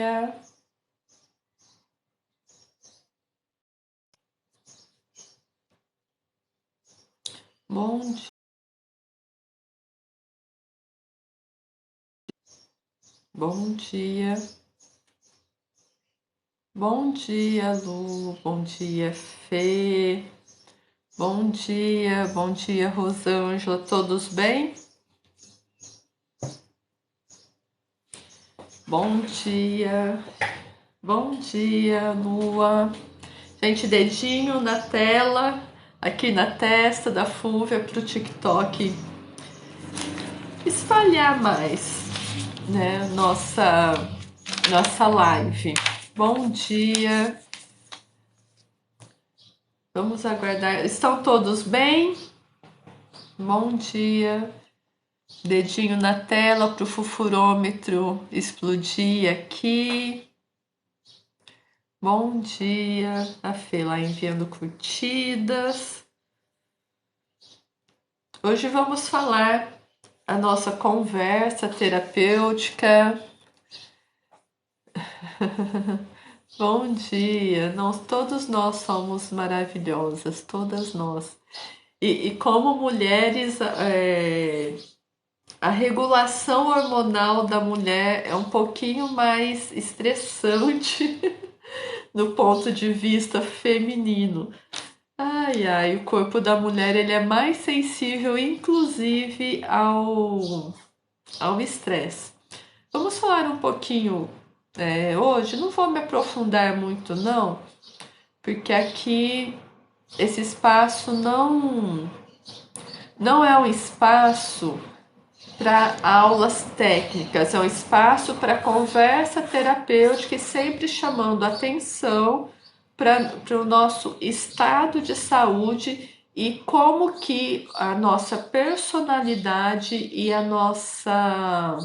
dia. Bom dia. Bom dia. Bom dia, Lu. Bom dia, Fê. Bom dia, Rosângela. Todos bem? Bom dia, Lua. Gente, dedinho na tela, aqui na testa da Fúvia para o TikTok espalhar mais, né? Nossa live. Bom dia. Vamos aguardar. Estão todos bem? Bom dia. Dedinho na tela para o fufurômetro explodir aqui. Bom dia. A Fê lá enviando curtidas. Hoje vamos falar a nossa conversa terapêutica. Bom dia. Todos nós somos maravilhosas, todas nós. E como mulheres, a regulação hormonal da mulher é um pouquinho mais estressante do ponto de vista feminino. Ai, o corpo da mulher ele é mais sensível, inclusive, ao estresse. Vamos falar um pouquinho hoje, não vou me aprofundar muito não, porque aqui esse espaço não é um espaço para aulas técnicas, é um espaço para conversa terapêutica e sempre chamando atenção para o nosso estado de saúde e como que a nossa personalidade e a nossa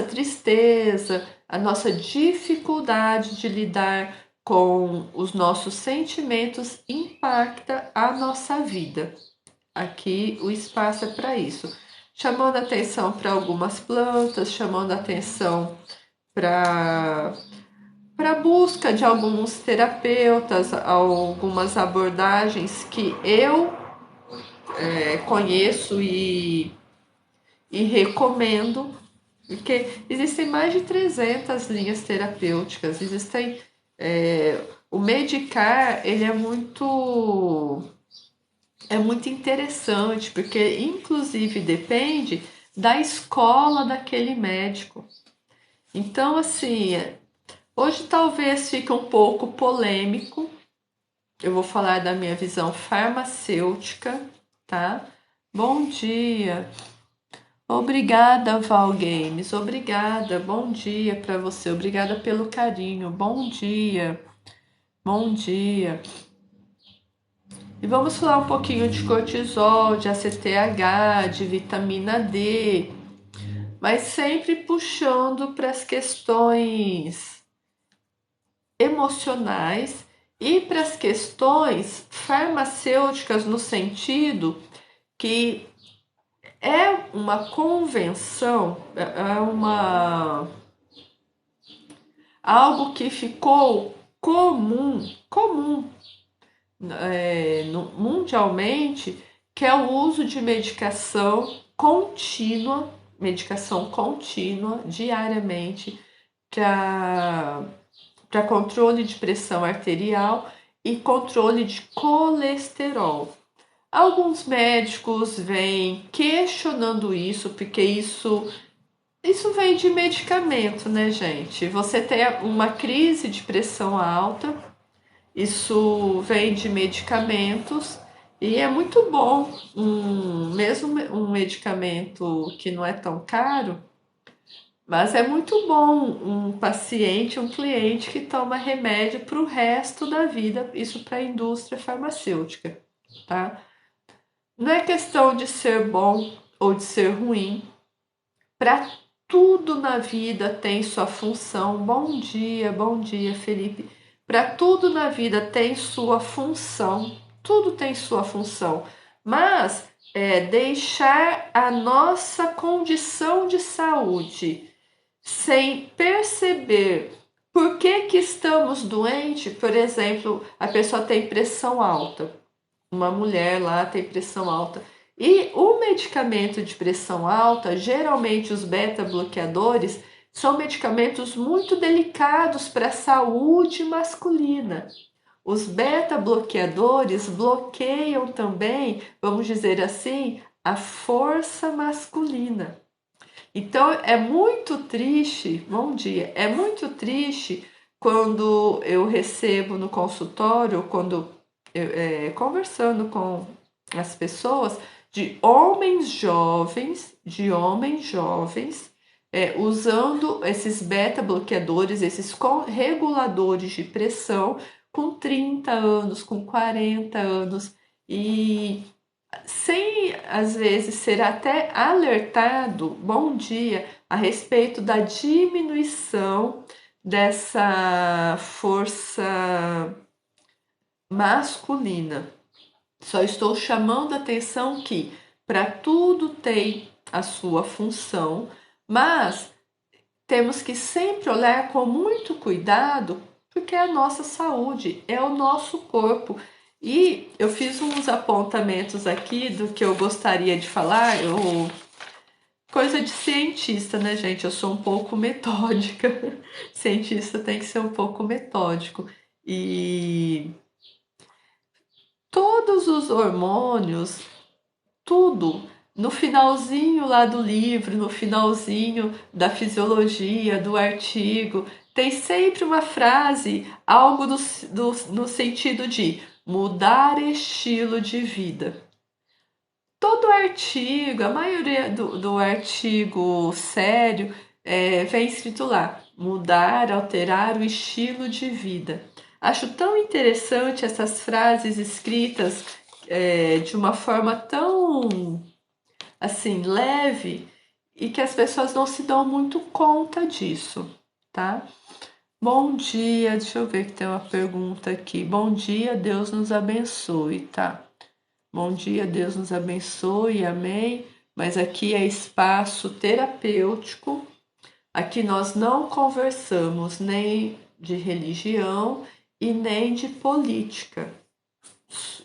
tristeza, a nossa dificuldade de lidar com os nossos sentimentos impacta a nossa vida. Aqui o espaço é para isso. Chamando atenção para algumas plantas, chamando atenção para a busca de alguns terapeutas, algumas abordagens que eu conheço e recomendo, porque existem mais de 300 linhas terapêuticas, existem... o medicar, ele é muito interessante, porque inclusive depende da escola daquele médico. Então, assim, hoje talvez fique um pouco polêmico. Eu vou falar da minha visão farmacêutica, tá? Bom dia. Obrigada, Val Games. Obrigada. Bom dia para você. Obrigada pelo carinho. Bom dia. Bom dia. E vamos falar um pouquinho de cortisol, de ACTH, de vitamina D, mas sempre puxando para as questões emocionais e para as questões farmacêuticas, no sentido que é uma convenção, algo que ficou comum mundialmente, que é o uso de medicação contínua diariamente para controle de pressão arterial e controle de colesterol. Alguns médicos vêm questionando isso, porque isso vem de medicamento, né, gente? Você tem uma crise de pressão alta, isso vem de medicamentos e é muito bom, mesmo um medicamento que não é tão caro, mas é muito bom um paciente, um cliente que toma remédio para o resto da vida, isso para a indústria farmacêutica, tá? Não é questão de ser bom ou de ser ruim, para tudo na vida tem sua função. Bom dia, Felipe. Para tudo na vida tem sua função, tudo tem sua função, mas deixar a nossa condição de saúde sem perceber por que estamos doentes. Por exemplo, a pessoa tem pressão alta, uma mulher lá tem pressão alta. E o medicamento de pressão alta, geralmente os beta-bloqueadores, são medicamentos muito delicados para a saúde masculina. Os beta-bloqueadores bloqueiam também, vamos dizer assim, a força masculina. Então é muito triste, bom dia, é muito triste quando eu recebo no consultório, quando conversando com as pessoas, de homens jovens, usando esses beta-bloqueadores, esses reguladores de pressão com 30 anos, com 40 anos, e sem às vezes ser até alertado, bom dia, a respeito da diminuição dessa força masculina. Só estou chamando a atenção que para tudo tem a sua função, mas temos que sempre olhar com muito cuidado, porque é a nossa saúde, é o nosso corpo. E eu fiz uns apontamentos aqui do que eu gostaria de falar. Coisa de cientista, né, gente? Eu sou um pouco metódica. Cientista tem que ser um pouco metódico. E todos os hormônios, tudo, no finalzinho lá do livro, no finalzinho da fisiologia, do artigo, tem sempre uma frase, algo no sentido de mudar estilo de vida. Todo artigo, a maioria do artigo sério, vem escrito lá, mudar, alterar o estilo de vida. Acho tão interessante essas frases escritas de uma forma tão assim leve e que as pessoas não se dão muito conta disso, tá? Bom dia, deixa eu ver que tem uma pergunta aqui. Bom dia, Deus nos abençoe, tá? Bom dia, Deus nos abençoe, amém. Mas aqui é espaço terapêutico. Aqui nós não conversamos nem de religião e nem de política.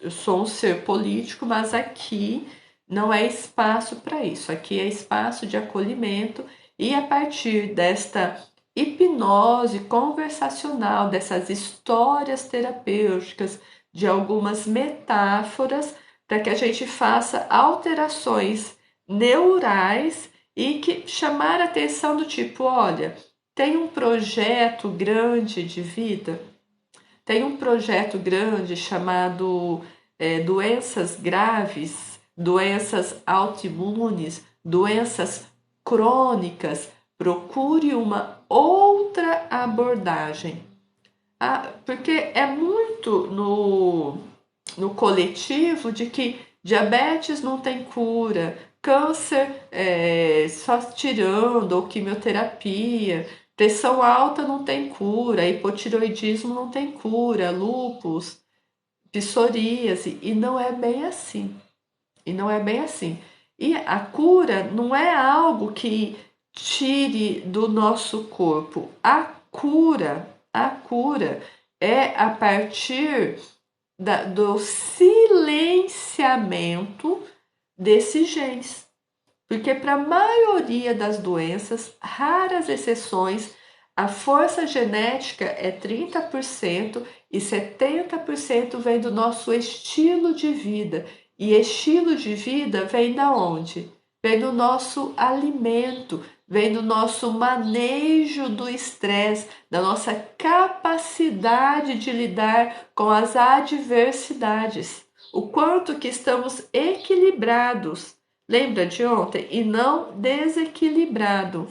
Eu sou um ser político, mas aqui não é espaço para isso. Aqui é espaço de acolhimento e a partir desta hipnose conversacional, dessas histórias terapêuticas, de algumas metáforas, para que a gente faça alterações neurais e que chamar a atenção do tipo, olha, tem um projeto grande de vida, tem um projeto grande chamado doenças graves, doenças autoimunes, doenças crônicas. Procure uma outra abordagem. Porque é muito no coletivo de que diabetes não tem cura, câncer só tirando, ou quimioterapia, pressão alta não tem cura, hipotiroidismo não tem cura, lúpus, psoríase, e não é bem assim. E não é bem assim. E a cura não é algo que tire do nosso corpo. A cura é a partir do silenciamento desses genes. Porque para a maioria das doenças, raras exceções, a força genética é 30% e 70% vem do nosso estilo de vida. E estilo de vida vem da onde? Vem do nosso alimento, vem do nosso manejo do estresse, da nossa capacidade de lidar com as adversidades. O quanto que estamos equilibrados. Lembra de ontem? E não desequilibrado.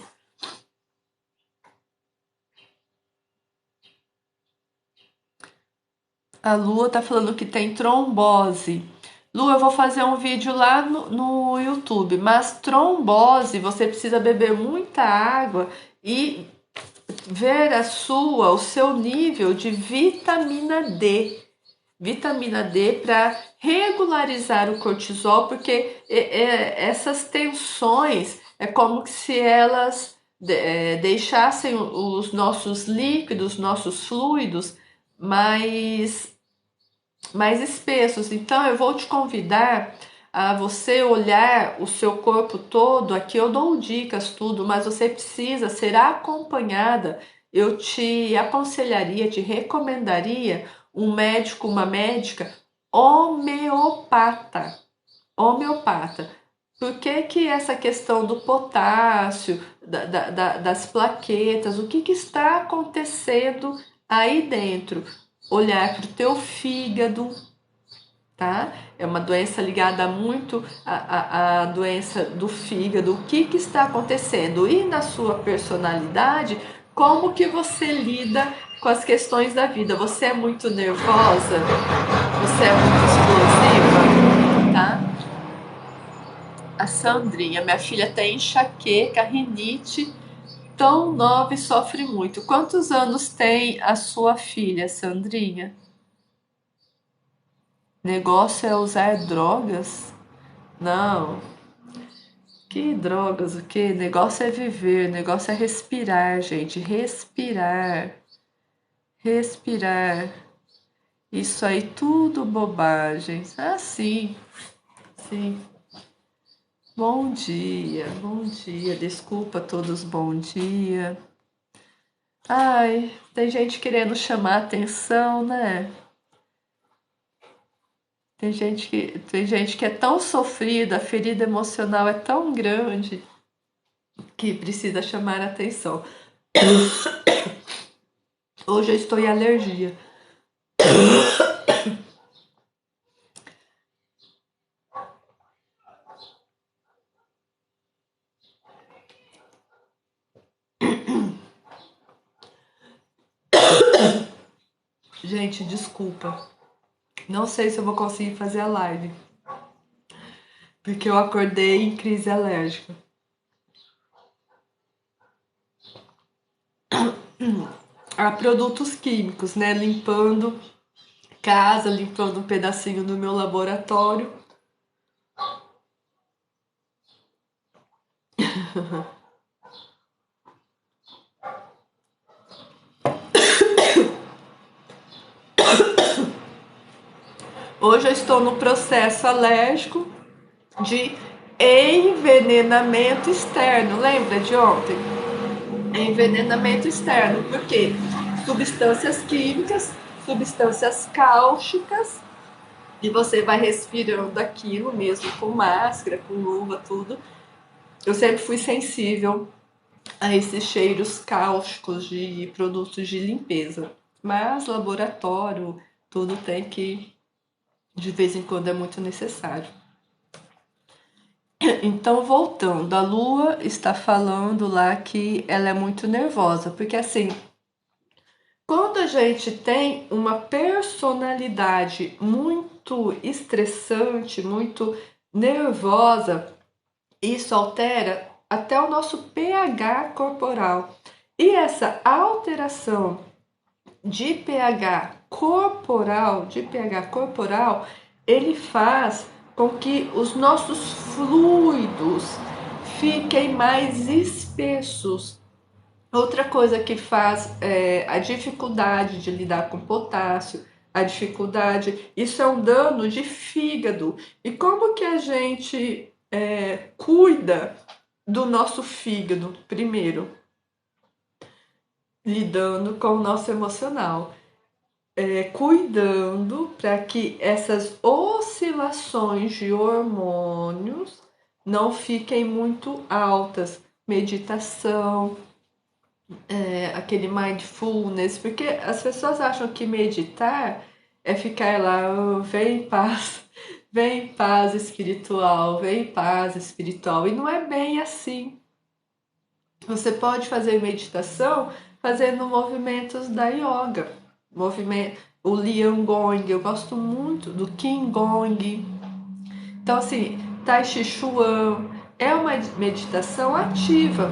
A Lua tá falando que tem trombose. Lu, eu vou fazer um vídeo lá no YouTube, mas trombose, você precisa beber muita água e ver o seu nível de vitamina D. Vitamina D para regularizar o cortisol, porque essas tensões é como se elas deixassem os nossos líquidos, nossos fluidos mais, mais espessos. Então, eu vou te convidar a você olhar o seu corpo todo. Aqui eu dou dicas, tudo, mas você precisa ser acompanhada. Eu te aconselharia, te recomendaria um médico, uma médica homeopata. Homeopata. Por que que essa questão do potássio, das plaquetas, o que que está acontecendo aí dentro? Olhar para o teu fígado, tá? É uma doença ligada muito à doença do fígado. O que que está acontecendo? E na sua personalidade, como que você lida com as questões da vida? Você é muito nervosa? Você é muito explosiva, tá? A Sandrinha, minha filha tem enxaqueca, rinite, tão nova e sofre muito. Quantos anos tem a sua filha, Sandrinha? Negócio é usar drogas? Não. Que drogas, o que? Negócio é viver, negócio é respirar, gente. Respirar, respirar. Isso aí tudo bobagem. Ah, sim, sim. Bom dia, bom dia. Desculpa a todos, bom dia. Ai, tem gente querendo chamar atenção, né? Tem gente que é tão sofrida, a ferida emocional é tão grande que precisa chamar atenção. Hoje eu estou em alergia. Gente, desculpa. Não sei se eu vou conseguir fazer a live, porque eu acordei em crise alérgica. Há produtos químicos, né? Limpando casa, limpando um pedacinho do meu laboratório. Hoje eu estou no processo alérgico de envenenamento externo. Lembra de ontem? Envenenamento externo, porque substâncias químicas, substâncias cáusticas, e você vai respirando aquilo mesmo com máscara, com luva, tudo. Eu sempre fui sensível a esses cheiros cáusticos de produtos de limpeza, mas laboratório, tudo tem que, de vez em quando, é muito necessário. Então, voltando, a Lua está falando lá que ela é muito nervosa, porque assim, quando a gente tem uma personalidade muito estressante, muito nervosa, isso altera até o nosso pH corporal. E essa alteração de pH corporal, ele faz com que os nossos fluidos fiquem mais espessos. Outra coisa que faz é a dificuldade de lidar com potássio, a dificuldade, isso é um dano de fígado. E como que a gente cuida do nosso fígado? Primeiro, lidando com o nosso emocional, cuidando para que essas oscilações de hormônios não fiquem muito altas. Meditação, aquele mindfulness, porque as pessoas acham que meditar é ficar lá, oh, vem paz espiritual, vem paz espiritual, e não é bem assim. Você pode fazer meditação fazendo movimentos da yoga, o Liang Gong, eu gosto muito do Qigong Gong. Então, assim, Tai Chi Chuan é uma meditação ativa.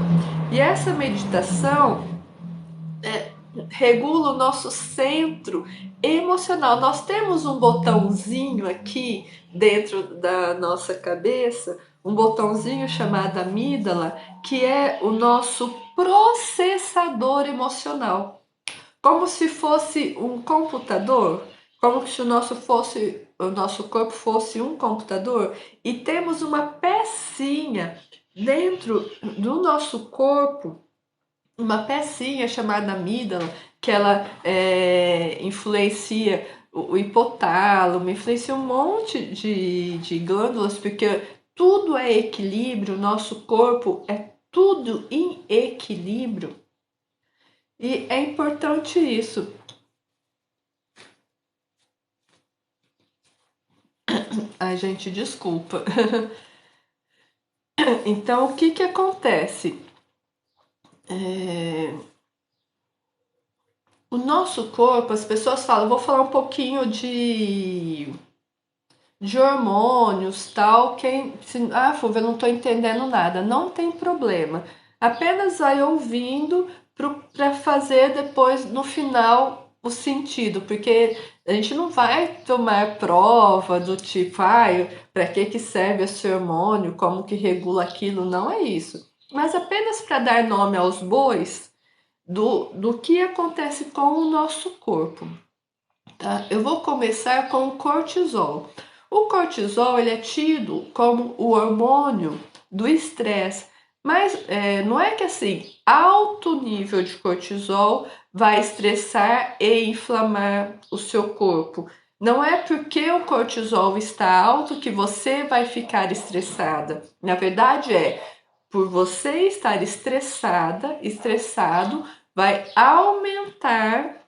E essa meditação regula o nosso centro emocional. Nós temos um botãozinho aqui dentro da nossa cabeça, um botãozinho chamado amígdala, que é o nosso processador emocional. Como se fosse um computador, como se o nosso corpo fosse um computador, e temos uma pecinha dentro do nosso corpo, uma pecinha chamada amígdala, que ela influencia o hipotálamo, influencia um monte de glândulas, porque tudo é equilíbrio, o nosso corpo é tudo em equilíbrio. E é importante isso. Ai, gente, desculpa. Então, o que que acontece? O nosso corpo, as pessoas falam, vou falar um pouquinho de hormônios, tal. Fúvia, eu não estou entendendo nada. Não tem problema. Apenas vai ouvindo para fazer depois, no final, o sentido. Porque a gente não vai tomar prova do tipo, para que serve esse hormônio, como que regula aquilo. Não é isso. Mas apenas para dar nome aos bois do que acontece com o nosso corpo. Tá? Eu vou começar com o cortisol. O cortisol ele é tido como o hormônio do estresse, mas não é que assim, alto nível de cortisol vai estressar e inflamar o seu corpo. Não é porque o cortisol está alto que você vai ficar estressada. Na verdade por você estar estressado, vai aumentar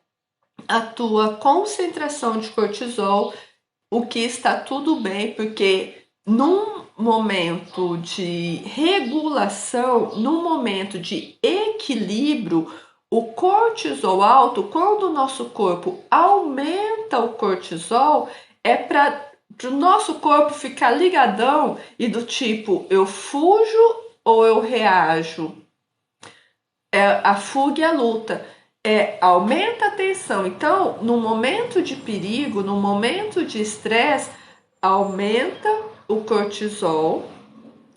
a tua concentração de cortisol, o que está tudo bem, porque num momento de regulação, num momento de equilíbrio, o cortisol alto, quando o nosso corpo aumenta o cortisol, é para o nosso corpo ficar ligadão e do tipo, eu fujo ou eu reajo? É a fuga e a luta. Aumenta a tensão. Então, no momento de perigo, no momento de estresse, aumenta o cortisol.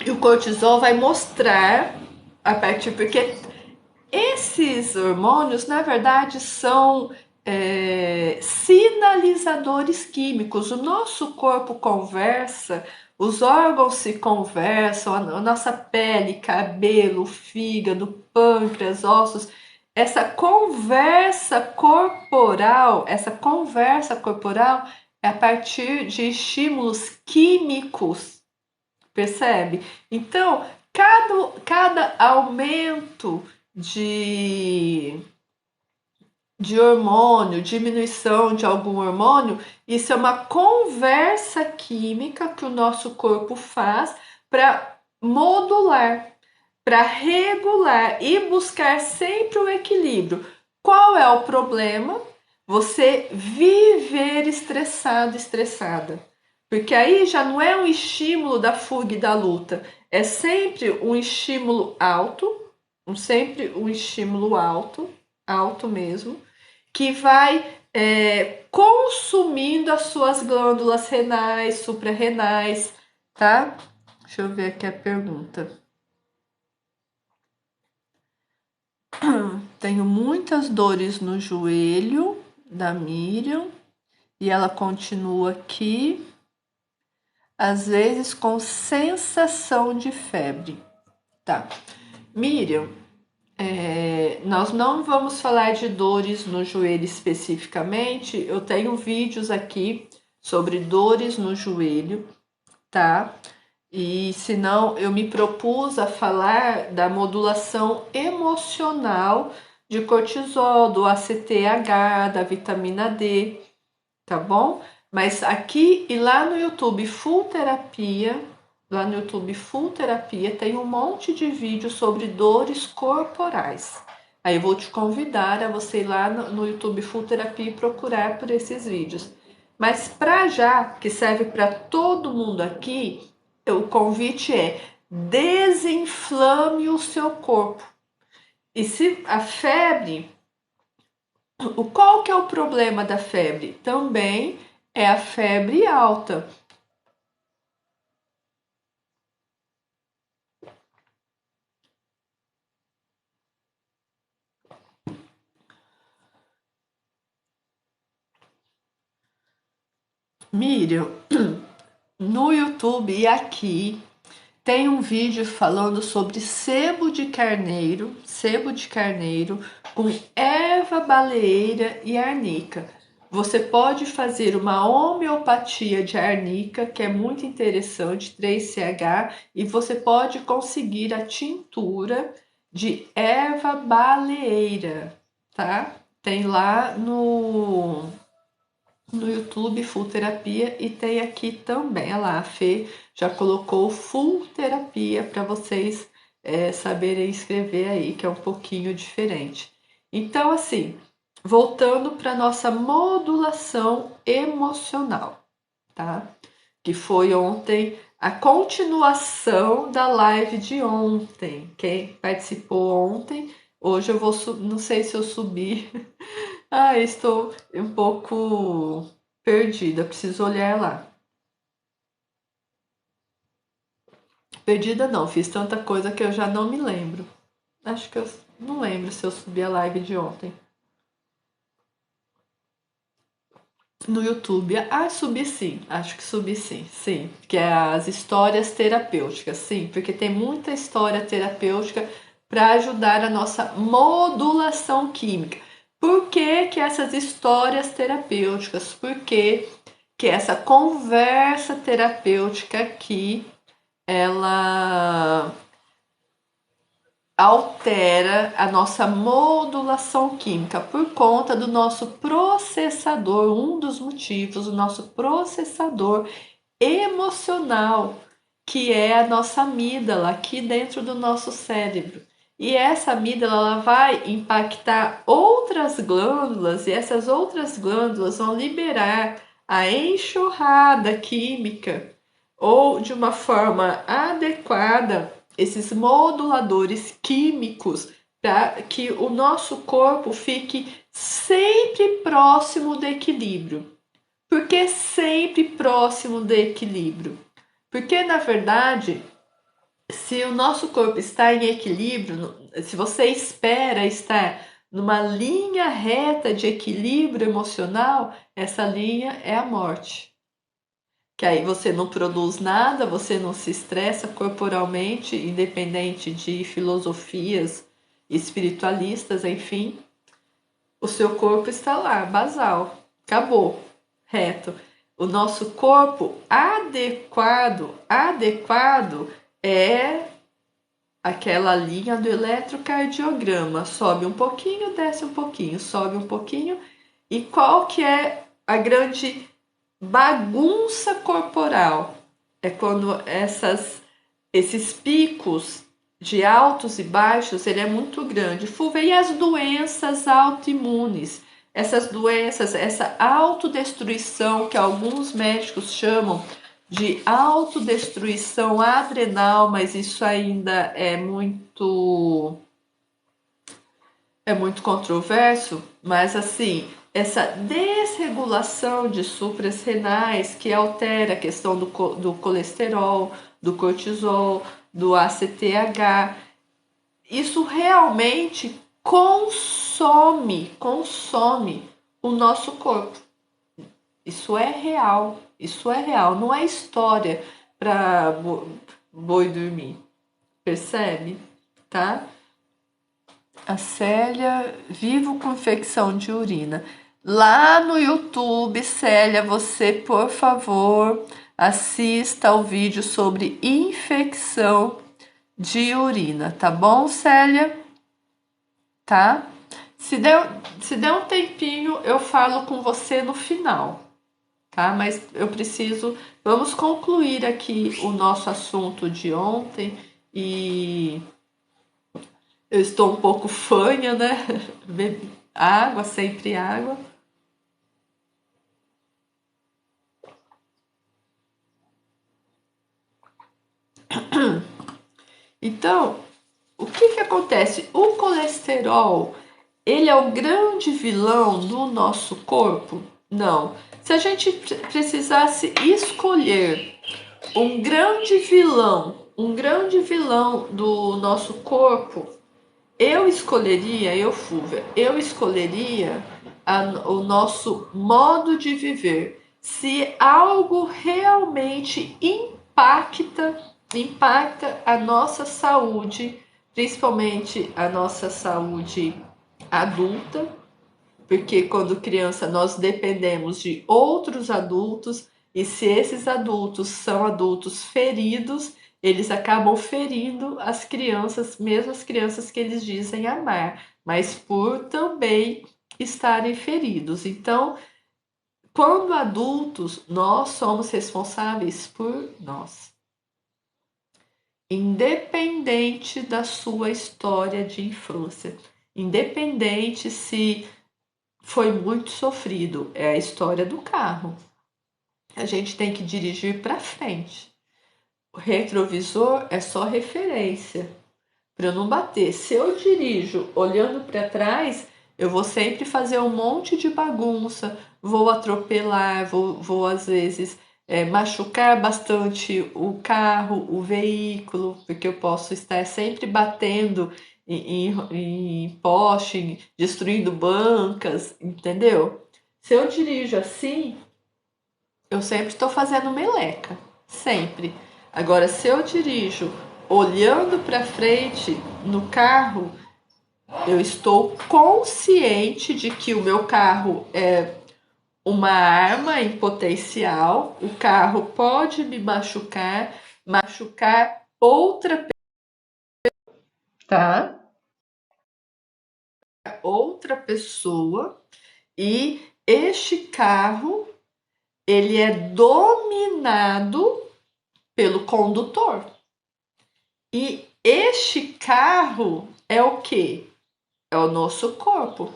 E o cortisol vai mostrar a partir, porque esses hormônios, na verdade, são sinalizadores químicos. O nosso corpo conversa, os órgãos se conversam, a nossa pele, cabelo, fígado, pâncreas, ossos. Essa conversa corporal é a partir de estímulos químicos, percebe? Então, cada aumento de hormônio, diminuição de algum hormônio, isso é uma conversa química que o nosso corpo faz para modular, para regular e buscar sempre o equilíbrio. Qual é o problema? Você viver estressado, estressada. Porque aí já não é um estímulo da fuga e da luta, é sempre um estímulo alto, sempre um estímulo alto, alto mesmo, que vai consumindo as suas glândulas renais, suprarrenais, tá? Deixa eu ver aqui a pergunta. Tenho muitas dores no joelho da Miriam e ela continua aqui, às vezes com sensação de febre. Tá. Miriam, nós não vamos falar de dores no joelho especificamente. Eu tenho vídeos aqui sobre dores no joelho, tá? E se não, eu me propus a falar da modulação emocional de cortisol, do ACTH, da vitamina D, tá bom? Mas aqui e lá no YouTube Full Terapia, tem um monte de vídeos sobre dores corporais. Aí eu vou te convidar a você ir lá no YouTube Full Terapia e procurar por esses vídeos. Mas para já, que serve para todo mundo aqui, o convite é: desinflame o seu corpo. E se a febre, qual que é o problema da febre? Também é a febre alta. Miriam, no YouTube e aqui tem um vídeo falando sobre sebo de carneiro com erva baleeira e arnica. Você pode fazer uma homeopatia de arnica, que é muito interessante, 3CH, e você pode conseguir a tintura de erva baleeira, tá? Tem lá no YouTube Full Terapia e tem aqui também. Olha lá, a Fê já colocou Full Terapia para vocês saberem escrever aí, que é um pouquinho diferente. Então, assim, voltando para nossa modulação emocional, tá? Que foi ontem a continuação da live de ontem. Quem participou ontem, hoje eu vou, não sei se eu subi. Ah, estou um pouco perdida, preciso olhar lá. Perdida não, fiz tanta coisa que eu já não me lembro. Acho que eu não lembro se eu subi a live de ontem no YouTube. Ah, subi sim, acho que subi sim, sim, que é as histórias terapêuticas, sim, porque tem muita história terapêutica para ajudar a nossa modulação química. Por que que essas histórias terapêuticas? Porque que essa conversa terapêutica aqui, ela altera a nossa modulação química por conta do nosso processador, um dos motivos, o nosso processador emocional, que é a nossa amígdala aqui dentro do nosso cérebro. E essa amígdala ela vai impactar outras glândulas e essas outras glândulas vão liberar a enxurrada química ou de uma forma adequada esses moduladores químicos para que o nosso corpo fique sempre próximo do equilíbrio. Por que sempre próximo do equilíbrio? Porque, na verdade, se o nosso corpo está em equilíbrio, se você espera estar numa linha reta de equilíbrio emocional, essa linha é a morte. Que aí você não produz nada, você não se estressa corporalmente, independente de filosofias espiritualistas, enfim, o seu corpo está lá, basal, acabou, reto. O nosso corpo adequado é aquela linha do eletrocardiograma, sobe um pouquinho, desce um pouquinho, sobe um pouquinho. E qual que é a grande bagunça corporal? É quando esses picos de altos e baixos, ele é muito grande. E as doenças autoimunes, essas doenças, essa autodestruição que alguns médicos chamam de autodestruição adrenal, mas isso ainda é muito controverso, mas assim, essa desregulação de suprarrenais que altera a questão do colesterol, do cortisol, do ACTH, isso realmente consome o nosso corpo. Isso é real, não é história para boi dormir, percebe? Tá? A Célia, vivo com infecção de urina. Lá no YouTube, Célia, você, por favor, assista ao vídeo sobre infecção de urina, tá bom, Célia? Tá? Se der um tempinho, eu falo com você no final, tá? Mas eu preciso. Vamos concluir aqui o nosso assunto de ontem e eu estou um pouco fanha, né? Água, sempre água. Então, o que que acontece? O colesterol, ele é o grande vilão do nosso corpo? Não. Se a gente precisasse escolher um grande vilão do nosso corpo, eu escolheria o nosso modo de viver. se algo realmente impacta a nossa saúde, principalmente a nossa saúde adulta, porque quando criança nós dependemos de outros adultos, e se esses adultos são adultos feridos, eles acabam ferindo as crianças, mesmo as crianças que eles dizem amar, mas por também estarem feridos. Então, quando adultos, nós somos responsáveis por nós, independente da sua história de infância, independente se foi muito sofrido. É a história do carro. A gente tem que dirigir para frente. O retrovisor é só referência para eu não bater. Se eu dirijo olhando para trás, eu vou sempre fazer um monte de bagunça, vou atropelar, vou às vezes machucar bastante o carro, o veículo, porque eu posso estar sempre batendo em poste, destruindo bancas, entendeu? Se eu dirijo assim, eu sempre estou fazendo meleca, sempre. Agora, se eu dirijo olhando para frente no carro, eu estou consciente de que o meu carro é uma arma em potencial, o carro pode me machucar, machucar outra, tá? Outra pessoa, e este carro ele é dominado pelo condutor. E este carro é o quê? É o nosso corpo.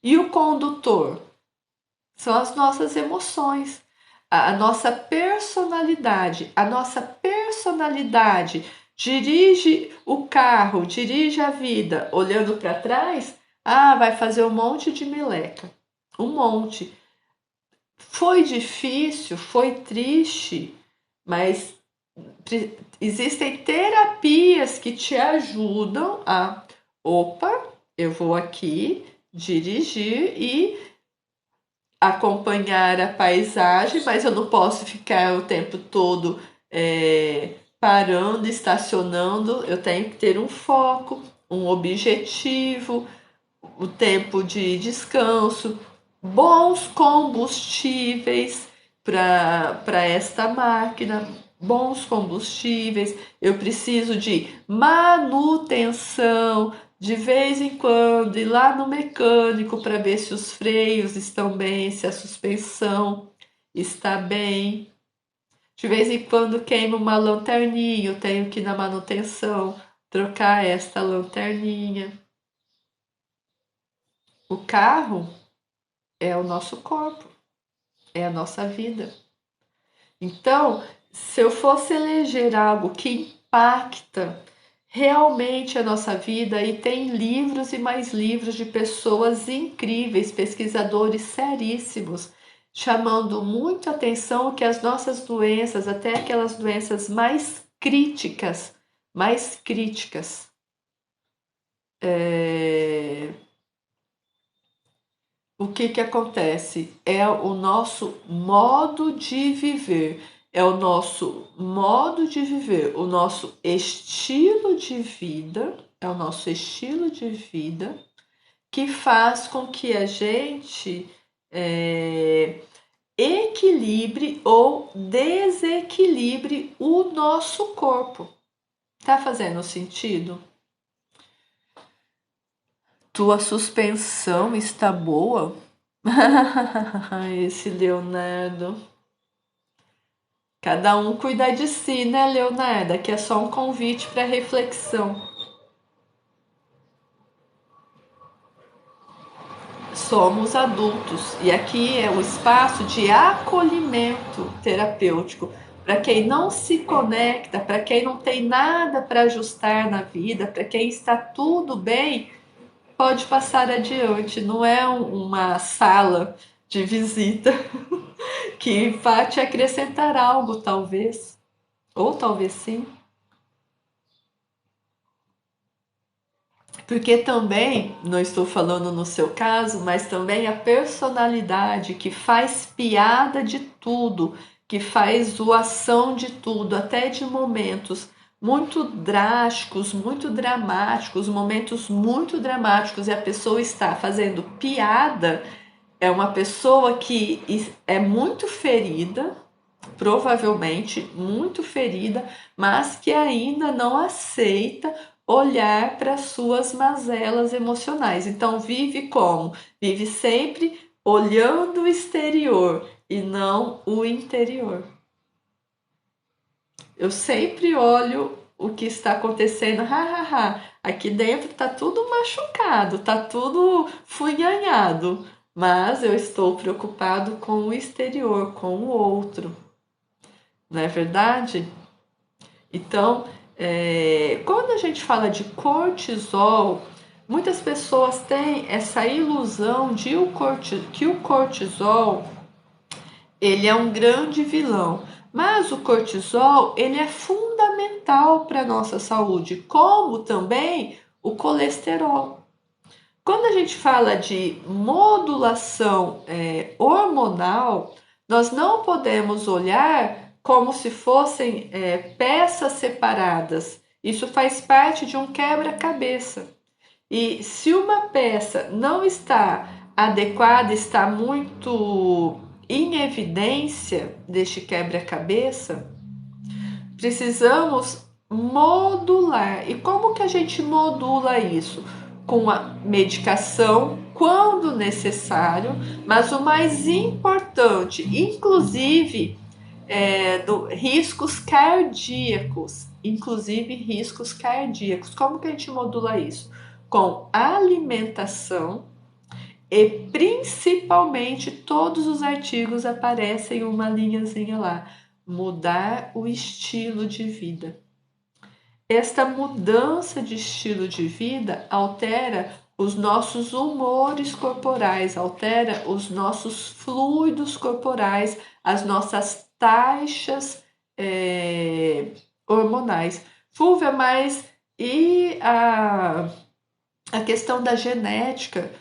E o condutor são as nossas emoções, a nossa personalidade. A nossa personalidade dirige o carro, dirige a vida olhando para trás. Ah, vai fazer um monte de meleca. Um monte. Foi difícil, foi triste, mas existem terapias que te ajudam a, opa, eu vou aqui dirigir e acompanhar a paisagem, mas eu não posso ficar o tempo todo parando, estacionando. Eu tenho que ter um foco, um objetivo, o tempo de descanso, bons combustíveis para esta máquina, bons combustíveis. Eu preciso de manutenção, de vez em quando ir lá no mecânico para ver se os freios estão bem, se a suspensão está bem. De vez em quando queima uma lanterninha, eu tenho que ir na manutenção trocar esta lanterninha. O carro é o nosso corpo, é a nossa vida. Então, se eu fosse eleger algo que impacta realmente a nossa vida, e tem livros e mais livros de pessoas incríveis, pesquisadores seríssimos, chamando muito atenção que as nossas doenças, até aquelas doenças mais críticas, o que que acontece? É o nosso modo de viver, é o nosso modo de viver, o nosso estilo de vida, é o nosso estilo de vida que faz com que a gente equilibre ou desequilibre o nosso corpo. Tá fazendo sentido? Tua suspensão está boa? Esse Leonardo. Cada um cuida de si, né, Leonardo? Aqui é só um convite para reflexão. Somos adultos e aqui é o espaço de acolhimento terapêutico para quem não se conecta, para quem não tem nada para ajustar na vida, para quem está tudo bem, pode passar adiante. Não é uma sala de visita que vai te acrescentar algo, talvez, ou talvez sim. Porque também, não estou falando no seu caso, mas também a personalidade que faz piada de tudo, que faz zoação de tudo, até de momentos muito drásticos, muito dramáticos, momentos muito dramáticos, e a pessoa está fazendo piada, é uma pessoa que é muito ferida, provavelmente muito ferida, mas que ainda não aceita olhar para suas mazelas emocionais. Então vive como? Vive sempre olhando o exterior e não o interior. Eu sempre olho o que está acontecendo, aqui dentro tá tudo machucado, tá tudo funhanhado, mas eu estou preocupado com o exterior, com o outro, não é verdade? Então, quando a gente fala de cortisol, muitas pessoas têm essa ilusão de que o cortisol ele é um grande vilão, mas o cortisol ele é fundamental para a nossa saúde, como também o colesterol. Quando a gente fala de modulação hormonal, nós não podemos olhar como se fossem peças separadas. Isso faz parte de um quebra-cabeça. E se uma peça não está adequada, está muito em evidência deste quebra-cabeça, precisamos modular. E como que a gente modula isso? Com a medicação, quando necessário, mas o mais importante, inclusive, riscos cardíacos. Inclusive riscos cardíacos. Como que a gente modula isso? Com alimentação e principalmente todos os artigos aparecem uma linhazinha lá. Mudar o estilo de vida. Esta mudança de estilo de vida altera os nossos humores corporais, altera os nossos fluidos corporais, as nossas taxas hormonais. Fúvia, mas e a questão da genética?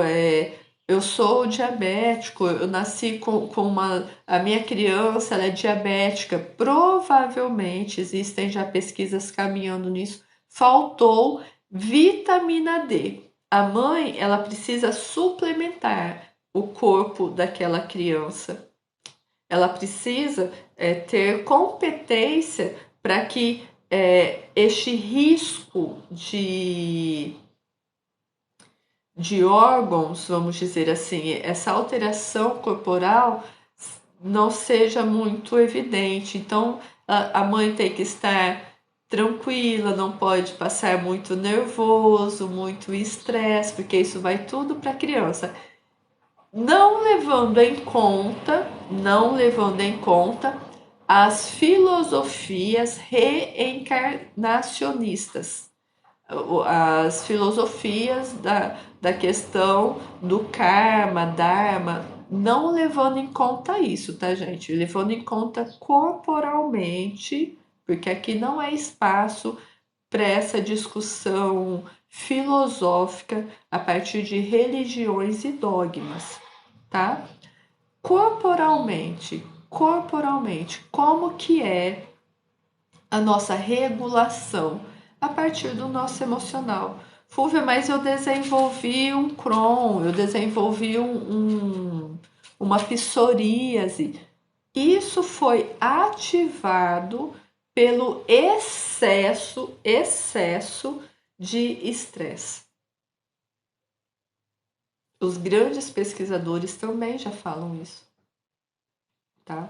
É, eu sou diabético, eu nasci com uma. A minha criança ela é diabética. Provavelmente existem já pesquisas caminhando nisso. Faltou vitamina D. A mãe ela precisa suplementar o corpo daquela criança. Ela precisa ter competência para que este risco de órgãos, vamos dizer assim, essa alteração corporal não seja muito evidente. Então, a mãe tem que estar tranquila, não pode passar muito nervoso, muito estresse, porque isso vai tudo para a criança. Não levando em conta as filosofias reencarnacionistas, as filosofias da questão do karma, dharma, não levando em conta isso, tá, gente? Levando em conta corporalmente, porque aqui não é espaço para essa discussão filosófica a partir de religiões e dogmas, tá? Corporalmente, como que é a nossa regulação a partir do nosso emocional. Fúvia, mas eu desenvolvi um Crohn, eu desenvolvi uma psoríase. Isso foi ativado pelo excesso de estresse. Os grandes pesquisadores também já falam isso, tá?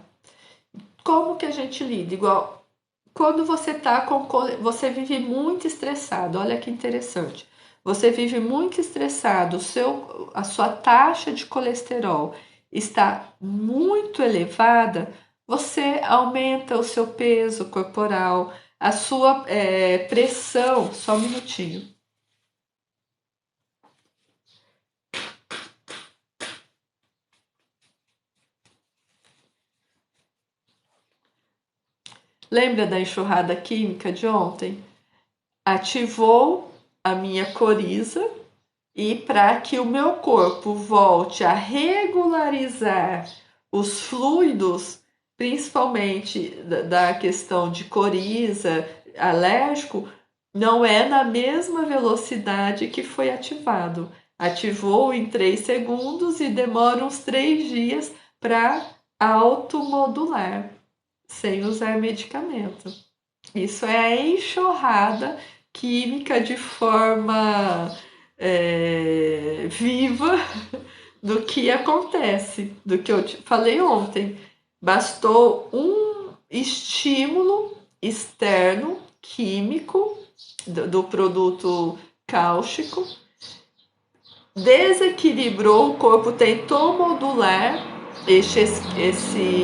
Como que a gente lida? Igual quando você vive muito estressado, olha que interessante. Você vive muito estressado, a sua taxa de colesterol está muito elevada, você aumenta o seu peso corporal, a sua pressão. Só um minutinho. Lembra da enxurrada química de ontem? Ativou a minha coriza e para que o meu corpo volte a regularizar os fluidos, principalmente da questão de coriza, alérgico, não é na mesma velocidade que foi ativado. Ativou em 3 segundos e demora uns 3 dias para automodular, sem usar medicamento. Isso é a enxurrada química de forma viva do que acontece, do que eu te falei ontem. Bastou um estímulo externo, químico, do produto cáustico, desequilibrou, o corpo tentou modular esse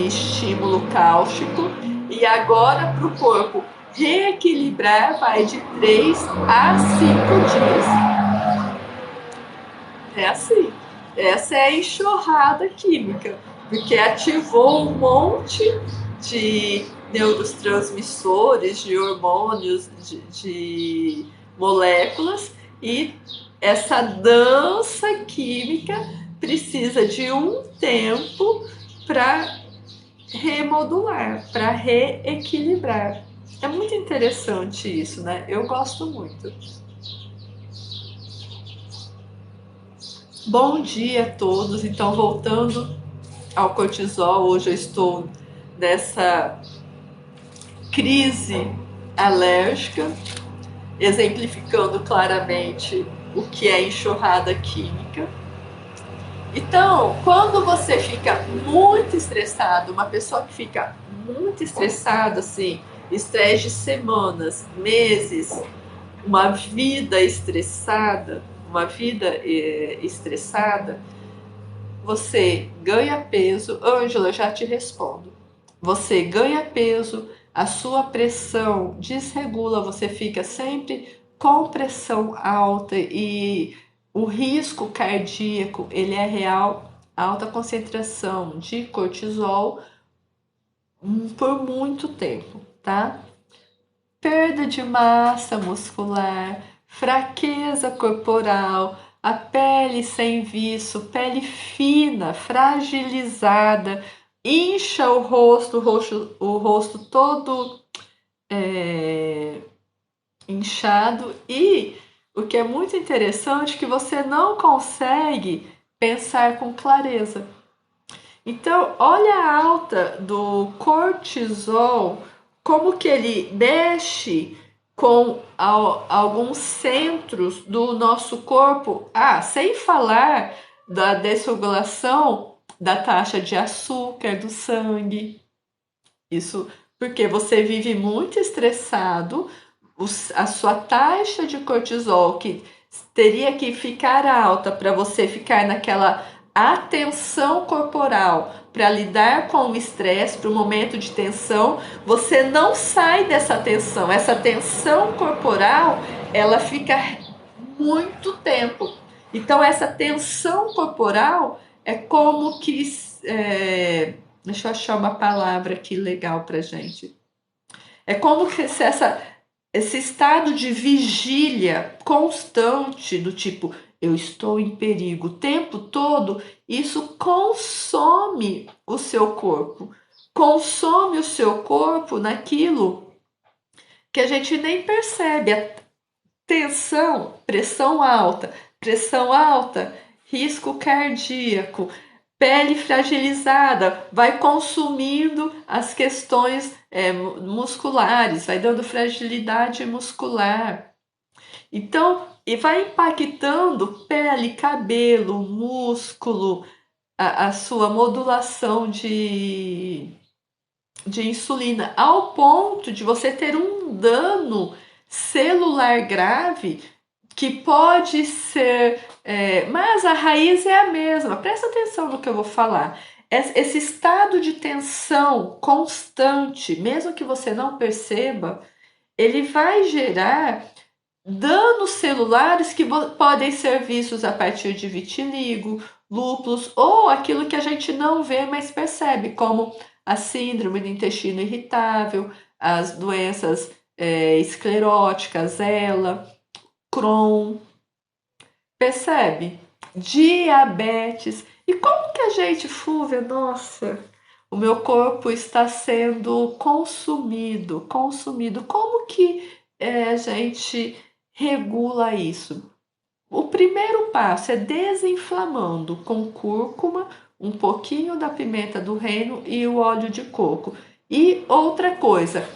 estímulo cáustico e agora para o corpo reequilibrar vai de 3 a 5 dias. É assim. Essa é a enxurrada química, porque ativou um monte de neurotransmissores, de hormônios, de moléculas, e essa dança química precisa de um tempo para remodular, para reequilibrar. É muito interessante isso, né? Eu gosto muito. Bom dia a todos. Então, voltando ao cortisol, hoje eu estou nessa crise alérgica, exemplificando claramente o que é enxurrada química. Então, quando você fica muito estressado, uma pessoa que fica muito estressada, assim, estresse de semanas, meses, uma vida estressada, você ganha peso. Ângela, já te respondo. Você ganha peso, a sua pressão desregula, você fica sempre com pressão alta e o risco cardíaco, ele é real, alta concentração de cortisol por muito tempo, tá? Perda de massa muscular, fraqueza corporal, a pele sem viço, pele fina, fragilizada, incha o rosto todo inchado e o que é muito interessante é que você não consegue pensar com clareza. Então, olha a alta do cortisol, como que ele mexe com alguns centros do nosso corpo. Sem falar da desregulação da taxa de açúcar do sangue. Isso porque você vive muito estressado, a sua taxa de cortisol, que teria que ficar alta para você ficar naquela atenção corporal para lidar com o estresse, para o momento de tensão, você não sai dessa tensão. Essa tensão corporal, ela fica muito tempo. Então, essa tensão corporal é como que. Deixa eu achar uma palavra aqui legal para gente. É como que se esse estado de vigília constante, do tipo, eu estou em perigo o tempo todo, isso consome o seu corpo. Consome o seu corpo naquilo que a gente nem percebe. A tensão, pressão alta, risco cardíaco, pele fragilizada, vai consumindo as questões musculares, vai dando fragilidade muscular. Então, e vai impactando pele, cabelo, músculo, a sua modulação de insulina, ao ponto de você ter um dano celular grave que pode ser, mas a raiz é a mesma. Presta atenção no que eu vou falar. Esse estado de tensão constante, mesmo que você não perceba, ele vai gerar danos celulares que podem ser vistos a partir de vitiligo, lúpus ou aquilo que a gente não vê, mas percebe, como a síndrome do intestino irritável, as doenças escleróticas, Crohn, percebe? Diabetes. E como que a gente, Fúvia, nossa, o meu corpo está sendo consumido, consumido. Como que a gente regula isso? O primeiro passo é desinflamando com cúrcuma, um pouquinho da pimenta do reino e o óleo de coco. E outra coisa,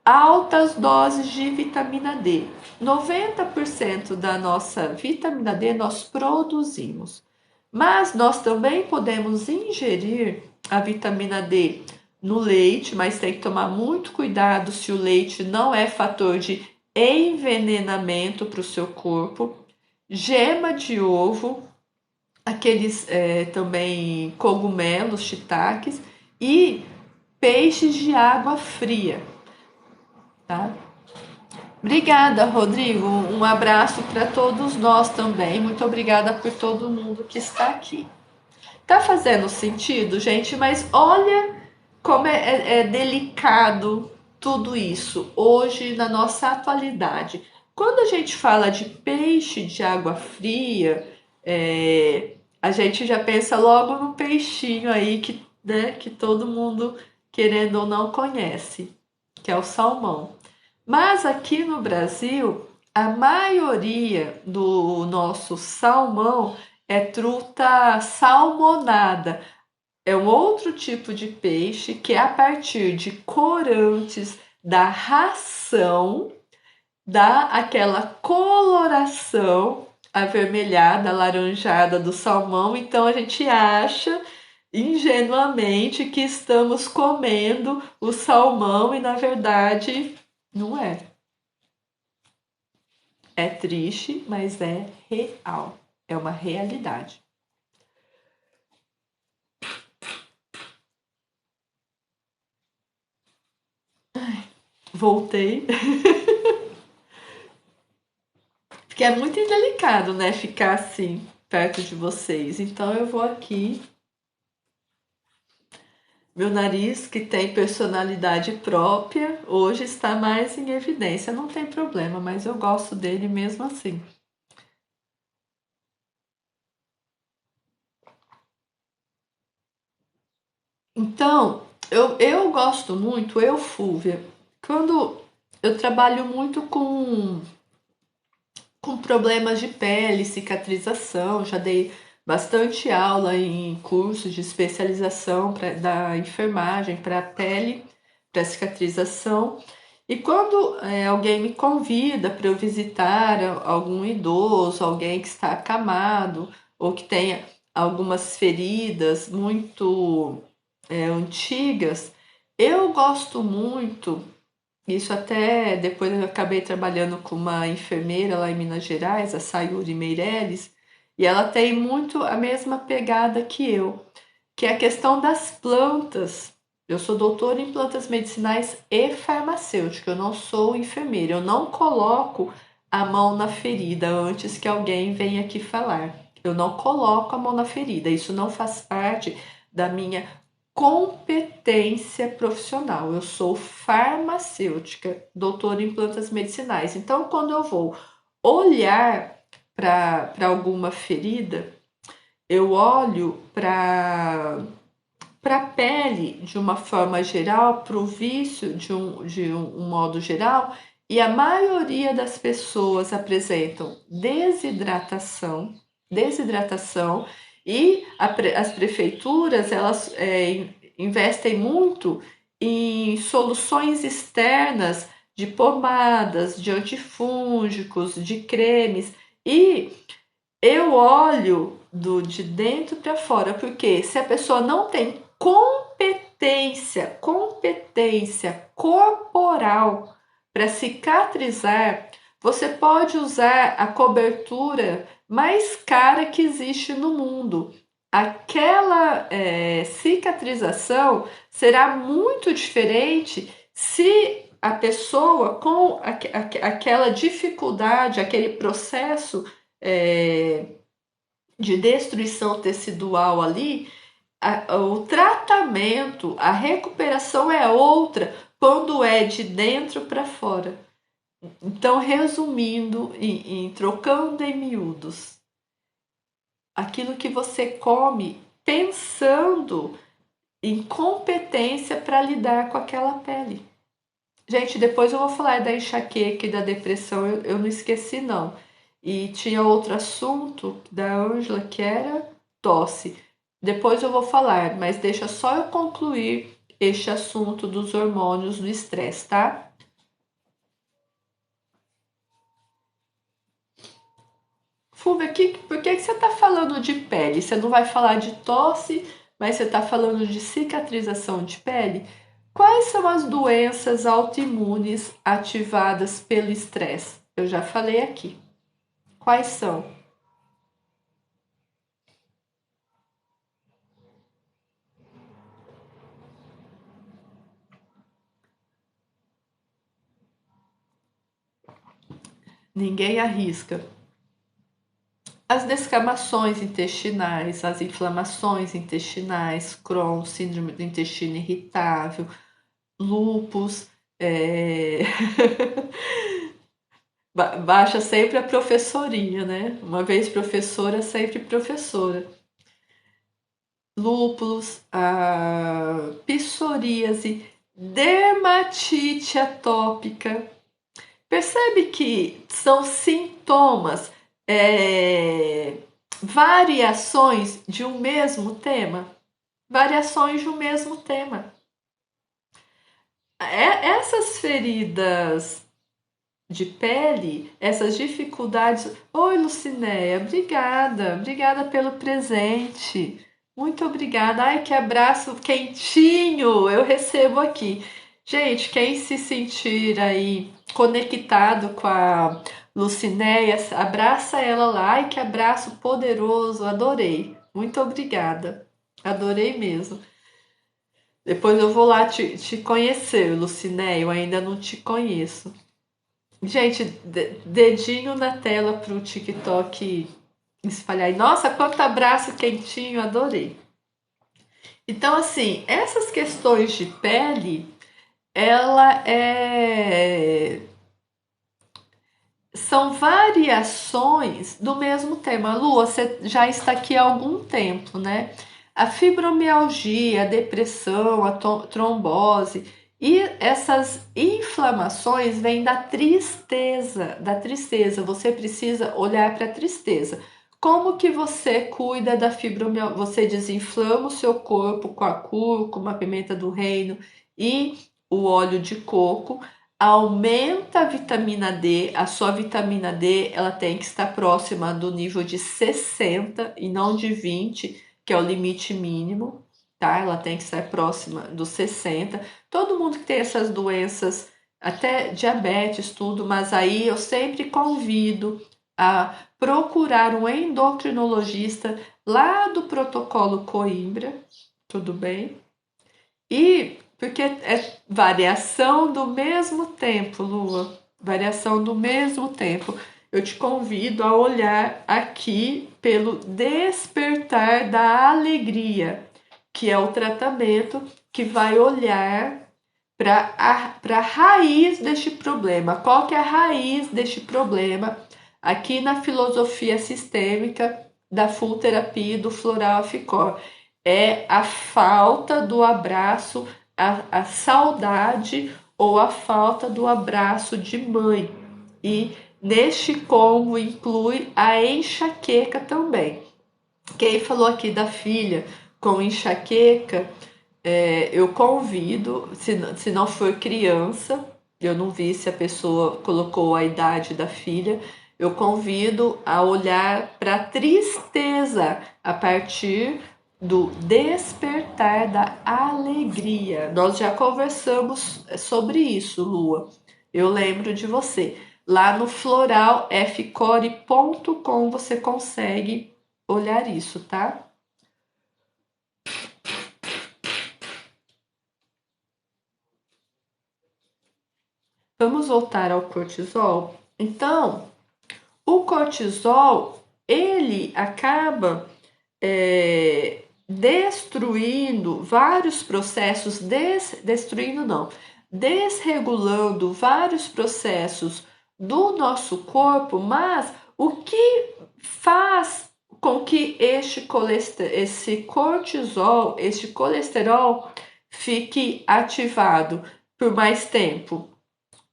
altas doses de vitamina D. 90% da nossa vitamina D nós produzimos, mas nós também podemos ingerir a vitamina D no leite, mas tem que tomar muito cuidado se o leite não é fator de envenenamento para o seu corpo. Gema de ovo, aqueles também cogumelos, shiitakes e peixes de água fria, tá? Obrigada, Rodrigo. Um abraço para todos nós também. Muito obrigada por todo mundo que está aqui. Tá fazendo sentido, gente? Mas olha como é delicado tudo isso hoje na nossa atualidade. Quando a gente fala de peixe de água fria, a gente já pensa logo no peixinho aí que, né, que todo mundo, querendo ou não, conhece, que é o salmão. Mas aqui no Brasil, a maioria do nosso salmão é truta salmonada. É um outro tipo de peixe que, a partir de corantes da ração, dá aquela coloração avermelhada, alaranjada do salmão. Então a gente acha ingenuamente que estamos comendo o salmão e na verdade não é. É triste, mas é real. É uma realidade. Voltei. Porque é muito indelicado, né? Ficar assim, perto de vocês. Então eu vou aqui. Meu nariz, que tem personalidade própria, hoje está mais em evidência. Não tem problema, mas eu gosto dele mesmo assim. Então, eu gosto muito, eu, Fúvia, quando eu trabalho muito com problemas de pele, cicatrização, já dei bastante aula em cursos de especialização da enfermagem para pele, para cicatrização. E quando alguém me convida para eu visitar algum idoso, alguém que está acamado ou que tenha algumas feridas muito antigas, eu gosto muito. Isso até depois eu acabei trabalhando com uma enfermeira lá em Minas Gerais, a Sayuri Meirelles, e ela tem muito a mesma pegada que eu, que é a questão das plantas. Eu sou doutora em plantas medicinais e farmacêutica, eu não sou enfermeira, eu não coloco a mão na ferida antes que alguém venha aqui falar. Eu não coloco a mão na ferida, isso não faz parte da minha competência profissional. Eu sou farmacêutica, doutora em plantas medicinais. Então, quando eu vou olhar para alguma ferida, eu olho para a pele de uma forma geral, para o vício de um modo geral, e a maioria das pessoas apresentam desidratação e as prefeituras elas investem muito em soluções externas de pomadas, de antifúngicos, de cremes e eu olho de dentro para fora, porque se a pessoa não tem competência corporal para cicatrizar, você pode usar a cobertura mais cara que existe no mundo. Aquela cicatrização será muito diferente se a pessoa com aquela dificuldade, aquele processo é, de destruição tecidual ali, o tratamento, a recuperação é outra quando é de dentro para fora. Então, resumindo, trocando em miúdos, aquilo que você come pensando em competência para lidar com aquela pele. Gente, depois eu vou falar da enxaqueca e da depressão, eu não esqueci não. E tinha outro assunto da Ângela que era tosse. Depois eu vou falar, mas deixa só eu concluir este assunto dos hormônios do estresse, tá? Fúvia, por que você está falando de pele? Você não vai falar de tosse, mas você está falando de cicatrização de pele? Quais são as doenças autoimunes ativadas pelo estresse? Eu já falei aqui. Quais são? Ninguém arrisca. As descamações intestinais, as inflamações intestinais, Crohn, síndrome do intestino irritável, lúpus, é... baixa sempre a professorinha, né? Uma vez professora, sempre professora. Lúpulos, a psoríase, dermatite atópica. Percebe que são sintomas, é, variações de um mesmo tema? Variações de um mesmo tema. Essas feridas de pele, essas dificuldades. Oi, Lucinéia, obrigada pelo presente. Muito obrigada. Ai, que abraço quentinho eu recebo aqui. Gente, quem se sentir aí conectado com a Lucinéia, abraça ela lá. Ai, que abraço poderoso, adorei. Muito obrigada. Adorei mesmo. Depois eu vou lá te conhecer, Lucinéia, eu ainda não te conheço. Gente, dedinho na tela pro TikTok espalhar. E, nossa, quanto abraço quentinho, adorei. Então, assim, essas questões de pele, ela é são variações do mesmo tema. Lu, você já está aqui há algum tempo, né? A fibromialgia, a depressão, a trombose e essas inflamações vêm da tristeza, da tristeza. Você precisa olhar para a tristeza. Como que você cuida da fibromialgia? Você desinflama o seu corpo com a cúrcuma, a pimenta do reino e o óleo de coco, aumenta a vitamina D, a sua vitamina D ela tem que estar próxima do nível de 60 e não de 20, que é o limite mínimo, tá? Ela tem que estar próxima dos 60. Todo mundo que tem essas doenças, até diabetes, tudo, mas aí eu sempre convido a procurar um endocrinologista lá do protocolo Coimbra, tudo bem? E porque é variação do mesmo tempo, Lua. Variação do mesmo tempo. Eu te convido a olhar aqui pelo despertar da alegria, que é o tratamento que vai olhar para a raiz deste problema. Qual que é a raiz deste problema? Aqui na filosofia sistêmica da full terapia e do floral ficor é a falta do abraço, a saudade ou a falta do abraço de mãe. E neste combo inclui a enxaqueca também. Quem falou aqui da filha com enxaqueca, eu convido, se não for criança, eu não vi se a pessoa colocou a idade da filha, eu convido a olhar para a tristeza a partir do despertar da alegria. Nós já conversamos sobre isso, Lua. Eu lembro de você. Lá no floralfcore.com você consegue olhar isso, tá? Vamos voltar ao cortisol? Então, o cortisol, ele acaba destruindo vários processos, destruindo não, desregulando vários processos do nosso corpo, mas o que faz com que esse cortisol, este colesterol, fique ativado por mais tempo?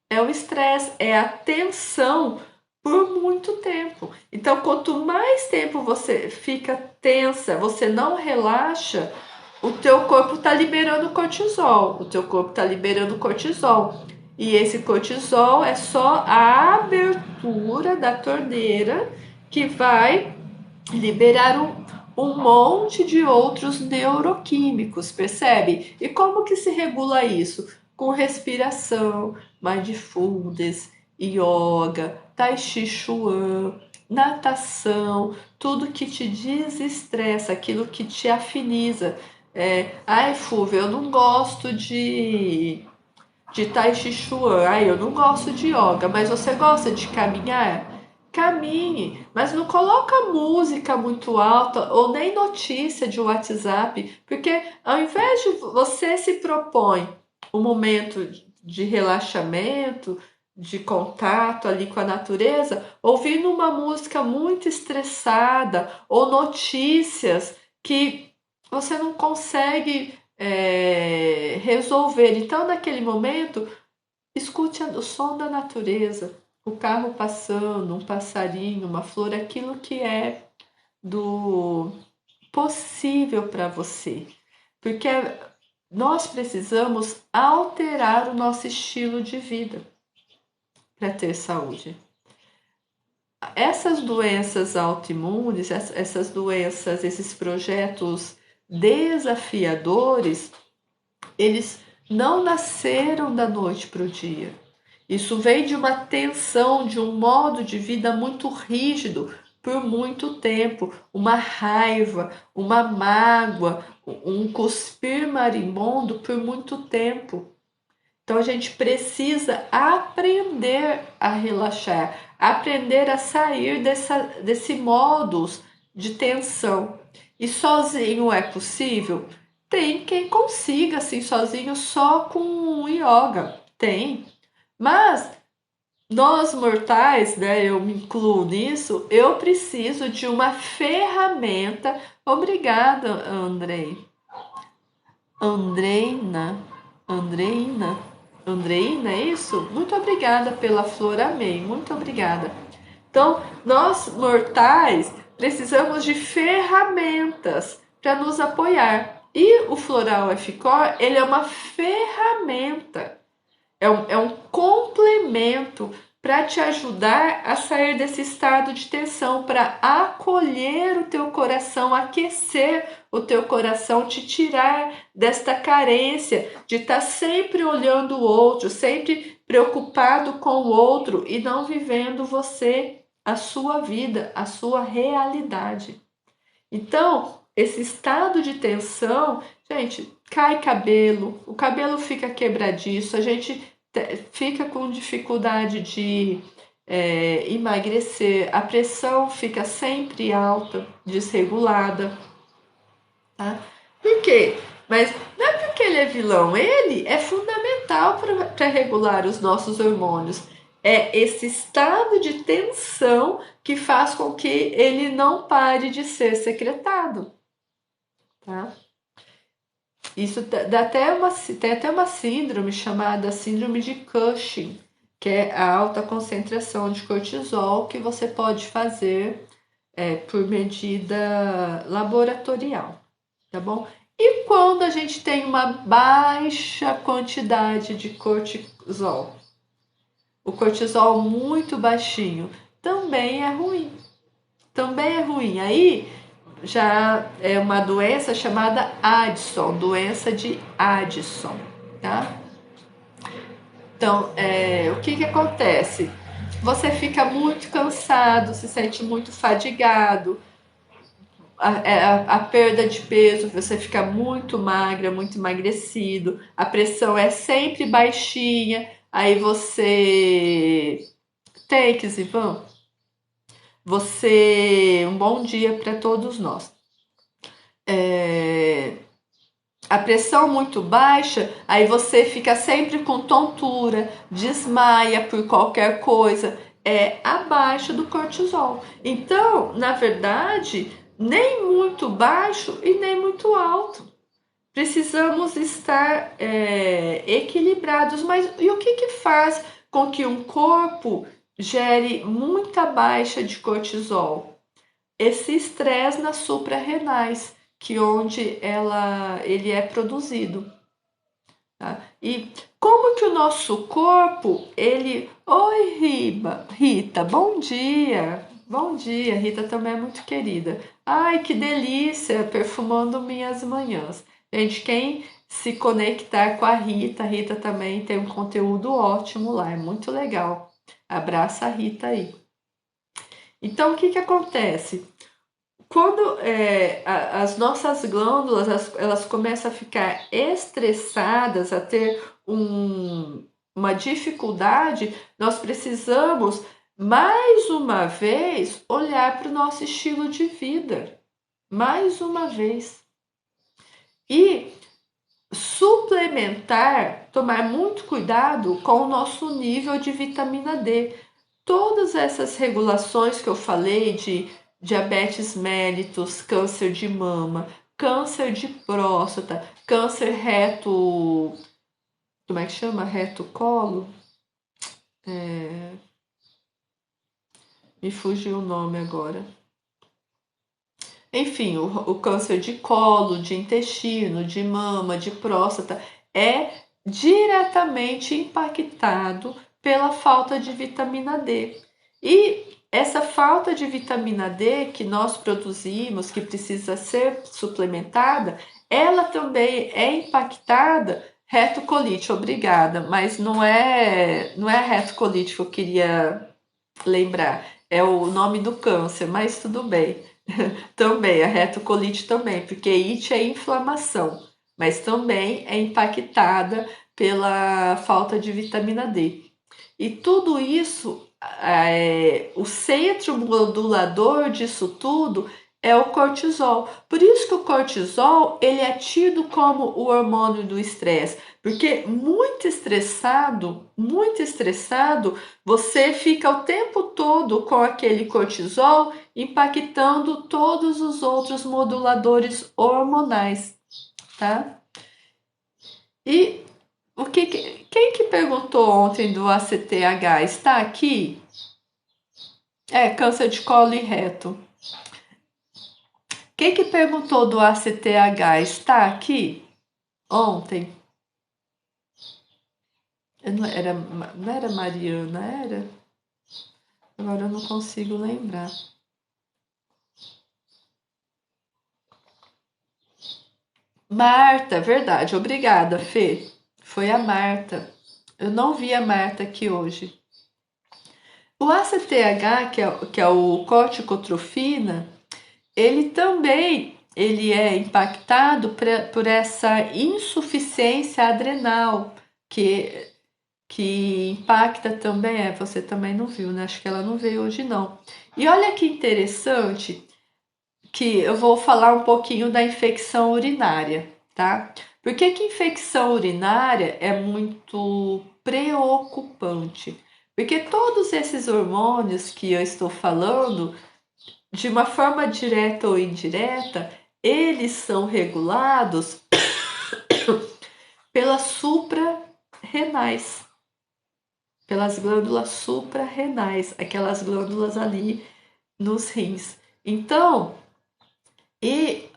É o estresse, é a tensão por muito tempo. Então, quanto mais tempo você fica tensa, você não relaxa, o teu corpo está liberando cortisol. O teu corpo está liberando cortisol. E esse cortisol é só a abertura da torneira que vai liberar um monte de outros neuroquímicos, percebe? E como que se regula isso? Com respiração, mindfulness, yoga, tai chi chuan, natação, tudo que te desestressa, aquilo que te afiniza. Ai, Fúvia, eu não gosto de tai chi chuan, ai, eu não gosto de yoga, mas você gosta de caminhar? Caminhe, mas não coloca música muito alta ou nem notícia de WhatsApp, porque ao invés de você se propõe um momento de relaxamento, de contato ali com a natureza, ouvindo uma música muito estressada ou notícias que você não consegue resolver. Então, naquele momento, escute o som da natureza, o carro passando, um passarinho, uma flor, aquilo que é do possível para você. Porque nós precisamos alterar o nosso estilo de vida para ter saúde. Essas doenças autoimunes, essas doenças, esses projetos desafiadores, eles não nasceram da noite para o dia. Isso vem de uma tensão, de um modo de vida muito rígido por muito tempo, uma raiva, uma mágoa, um cuspir marimbondo por muito tempo. Então a gente precisa aprender a relaxar, aprender a sair desse modus de tensão. E sozinho é possível? Tem quem consiga assim sozinho só com yoga, tem. Mas nós mortais, né, eu me incluo nisso, eu preciso de uma ferramenta. Obrigada, Andrei. Andreina, Andreina, Andreina, é isso? Muito obrigada pela flor, amei, muito obrigada. Então, nós mortais precisamos de ferramentas para nos apoiar. E o Floral F-Core, ele é uma ferramenta, é um complemento para te ajudar a sair desse estado de tensão, para acolher o teu coração, aquecer o teu coração, te tirar desta carência de estar sempre olhando o outro, sempre preocupado com o outro e não vivendo você, a sua vida, a sua realidade. Então, esse estado de tensão, gente, cai cabelo, o cabelo fica quebradiço, a gente fica com dificuldade de emagrecer, a pressão fica sempre alta, desregulada, tá? Por quê? Mas não é porque ele é vilão, ele é fundamental para regular os nossos hormônios. É esse estado de tensão que faz com que ele não pare de ser secretado, tá? Isso dá até tem até uma síndrome chamada síndrome de Cushing, que é a alta concentração de cortisol que você pode fazer por medida laboratorial, tá bom? E quando a gente tem uma baixa quantidade de cortisol, o cortisol muito baixinho, também é ruim. Também é ruim. Aí já é uma doença chamada Addison, doença de Addison, tá? Então, o que acontece? Você fica muito cansado, se sente muito fadigado, a perda de peso, você fica muito magra, muito emagrecido, a pressão é sempre baixinha, aí você takes e vão. Um bom dia para todos nós. A pressão muito baixa, aí você fica sempre com tontura, desmaia por qualquer coisa, é abaixo do cortisol. Então, na verdade, nem muito baixo e nem muito alto. Precisamos estar equilibrados. Mas e o que faz com que um corpo gere muita baixa de cortisol? Esse estresse nas suprarrenais, que onde ele é produzido. Tá? E como que o nosso corpo, ele... Oi, Rita, bom dia. Bom dia, Rita também é muito querida. Ai, que delícia, perfumando minhas manhãs. Gente, quem se conectar com a Rita também tem um conteúdo ótimo lá, é muito legal. Abraça a Rita aí. Então, o que acontece? Quando as nossas glândulas elas começam a ficar estressadas, a ter uma dificuldade, nós precisamos mais uma vez olhar para o nosso estilo de vida, mais uma vez, e suplementar, tomar muito cuidado com o nosso nível de vitamina D. Todas essas regulações que eu falei de diabetes mellitus, câncer de mama, câncer de próstata, câncer reto, como é que chama? Reto colo? Me fugiu o nome agora. Enfim, o câncer de colo, de intestino, de mama, de próstata é diretamente impactado pela falta de vitamina D. E essa falta de vitamina D que nós produzimos, que precisa ser suplementada, ela também é impactada. Retocolite, obrigada, mas não é a retocolite que eu queria lembrar, é o nome do câncer, mas tudo bem. Também, a retocolite também, porque it é inflamação, mas também é impactada pela falta de vitamina D. E tudo isso, o centro modulador disso tudo é o cortisol. Por isso que o cortisol ele é tido como o hormônio do estresse, porque muito estressado, você fica o tempo todo com aquele cortisol impactando todos os outros moduladores hormonais, tá? E quem que perguntou ontem do ACTH está aqui? Câncer de colo e reto. Quem que perguntou do ACTH está aqui ontem? Não era Mariana, era? Agora eu não consigo lembrar. Marta, verdade. Obrigada, Fê. Foi a Marta. Eu não vi a Marta aqui hoje. O ACTH, que é o corticotrofina, ele também é impactado por essa insuficiência adrenal, que impacta também. Você também não viu, né? Acho que ela não veio hoje, não. E olha que interessante que eu vou falar um pouquinho da infecção urinária, tá? Por que infecção urinária é muito preocupante? Porque todos esses hormônios que eu estou falando, de uma forma direta ou indireta, eles são regulados pelas suprarrenais, pelas glândulas suprarrenais, aquelas glândulas ali nos rins. Então,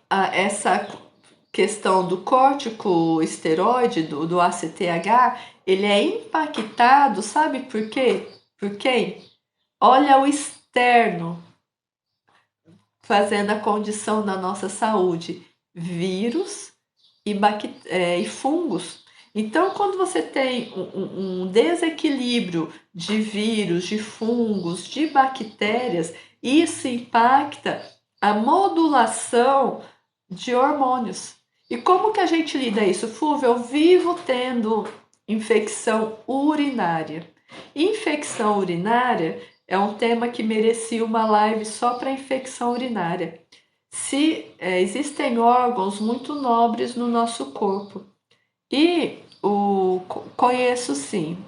essa questão do corticosteroide, do ACTH, ele é impactado, sabe por quê? Por quem? Olha o externo fazendo a condição da nossa saúde, vírus e fungos. Então, quando você tem um desequilíbrio de vírus, de fungos, de bactérias, isso impacta a modulação de hormônios. E como que a gente lida isso? Fúvio, eu vivo tendo infecção urinária. Infecção urinária é um tema que merecia uma live só para infecção urinária. se existem órgãos muito nobres no nosso corpo. E conheço sim,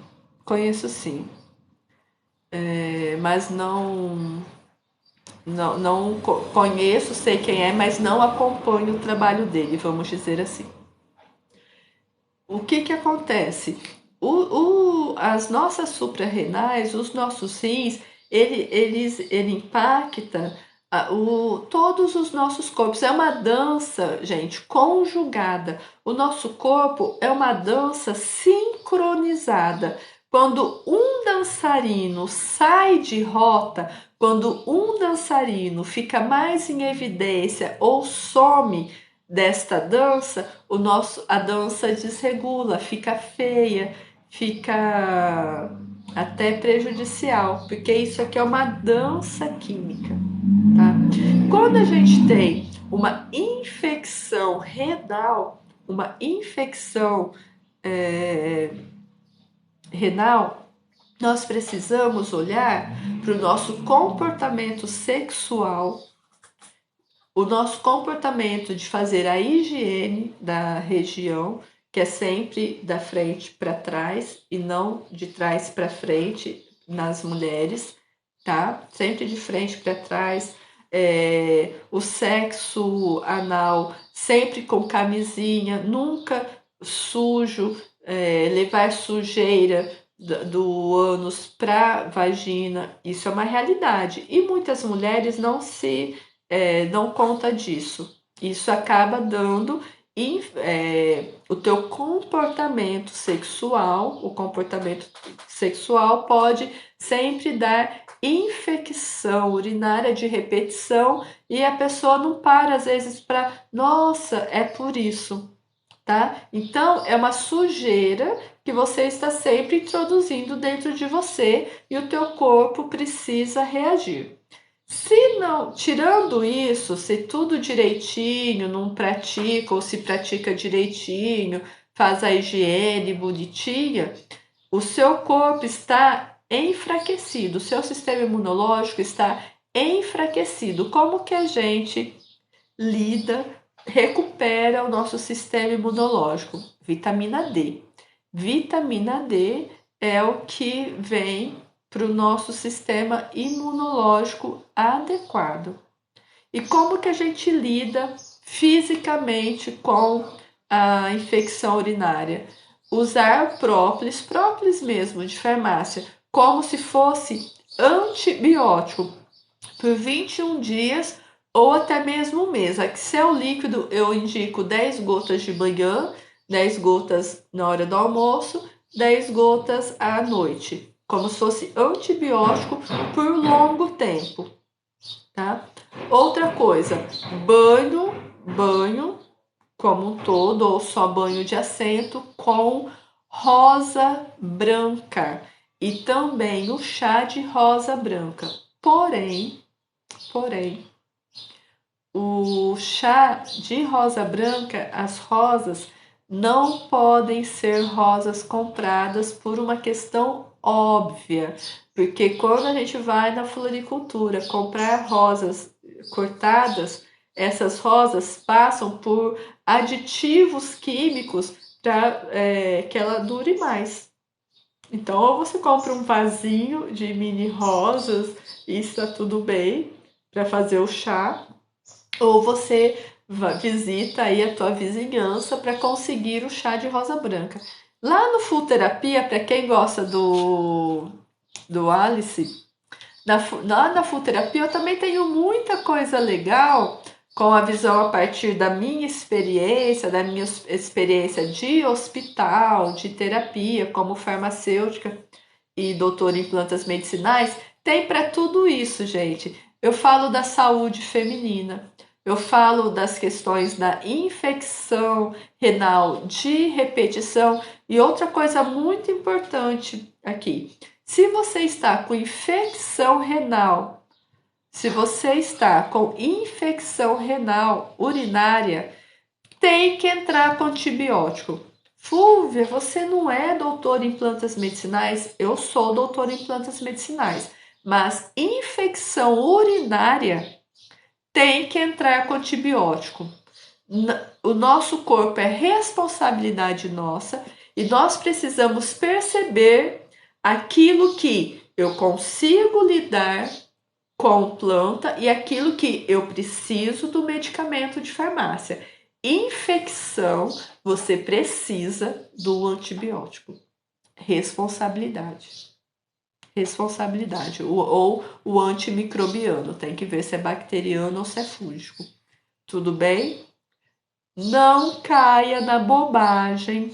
mas não conheço, sei quem é, mas não acompanho o trabalho dele, vamos dizer assim. O que que acontece? As nossas suprarrenais, os nossos rins, ele impacta todos os nossos corpos. É uma dança, gente, conjugada. O nosso corpo é uma dança sincronizada. Quando um dançarino sai de rota, quando um dançarino fica mais em evidência ou some desta dança, a dança desregula, fica feia, fica até prejudicial, porque isso aqui é uma dança química, tá? Quando a gente tem uma infecção renal, renal, nós precisamos olhar para o nosso comportamento sexual, o nosso comportamento de fazer a higiene da região, que é sempre da frente para trás e não de trás para frente nas mulheres, tá? Sempre de frente para trás. O sexo anal sempre com camisinha, nunca sujo, levar sujeira do ânus para vagina, isso é uma realidade. E muitas mulheres não conta disso. Isso acaba dando o teu comportamento sexual pode sempre dar infecção urinária de repetição e a pessoa não para às vezes para, nossa, é por isso, tá? Então é uma sujeira que você está sempre introduzindo dentro de você e o teu corpo precisa reagir. Se não, tirando isso, se tudo direitinho, não pratica ou se pratica direitinho, faz a higiene bonitinha, o seu corpo está enfraquecido, o seu sistema imunológico está enfraquecido. Como que a gente recupera o nosso sistema imunológico? Vitamina D. Vitamina D é o que vem para o nosso sistema imunológico adequado. E como que a gente lida fisicamente com a infecção urinária? Usar própolis mesmo, de farmácia, como se fosse antibiótico, por 21 dias ou até mesmo um mês. Aqui, se é o líquido, eu indico 10 gotas de manhã, 10 gotas na hora do almoço, 10 gotas à noite, como se fosse antibiótico por longo tempo, tá? Outra coisa, banho como um todo, ou só banho de assento com rosa branca e também o chá de rosa branca. Porém, o chá de rosa branca, as rosas não podem ser rosas compradas por uma questão óbvia, porque quando a gente vai na floricultura comprar rosas cortadas, essas rosas passam por aditivos químicos para que ela dure mais. Então, ou você compra um vasinho de mini rosas e está tudo bem para fazer o chá, ou você visita aí a tua vizinhança para conseguir o chá de rosa branca. Lá no Full Terapia, para quem gosta do Alice, lá na Full Terapia eu também tenho muita coisa legal com a visão a partir da minha experiência de hospital, de terapia, como farmacêutica e doutora em plantas medicinais. Tem para tudo isso, gente. Eu falo da saúde feminina, eu falo das questões da infecção renal de repetição e outra coisa muito importante aqui. Se você está com infecção renal, se você está com infecção renal urinária, tem que entrar com antibiótico. Fúvia, você não é doutor em plantas medicinais? Eu sou doutor em plantas medicinais. Mas infecção urinária tem que entrar com antibiótico. O nosso corpo é responsabilidade nossa e nós precisamos perceber aquilo que eu consigo lidar com planta e aquilo que eu preciso do medicamento de farmácia. Infecção, você precisa do antibiótico. Responsabilidade. Responsabilidade. Ou o antimicrobiano. Tem que ver se é bacteriano ou se é fúngico. Tudo bem? Não caia na bobagem.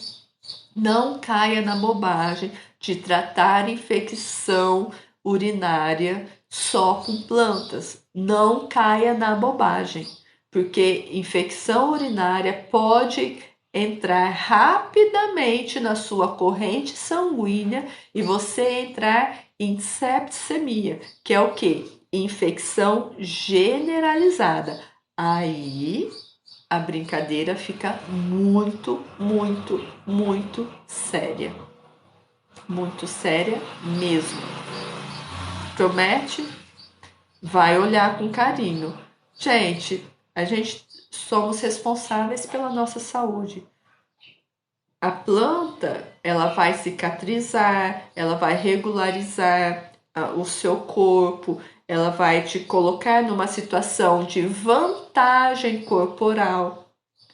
Não caia na bobagem de tratar infecção urinária só com plantas. Não caia na bobagem, porque infecção urinária pode entrar rapidamente na sua corrente sanguínea e você entrar em septicemia, que é o quê? Infecção generalizada. Aí a brincadeira fica muito, muito, muito séria. Muito séria mesmo. Promete? Vai olhar com carinho. Gente, a gente somos responsáveis pela nossa saúde. A planta, ela vai cicatrizar, ela vai regularizar o seu corpo, ela vai te colocar numa situação de vantagem corporal.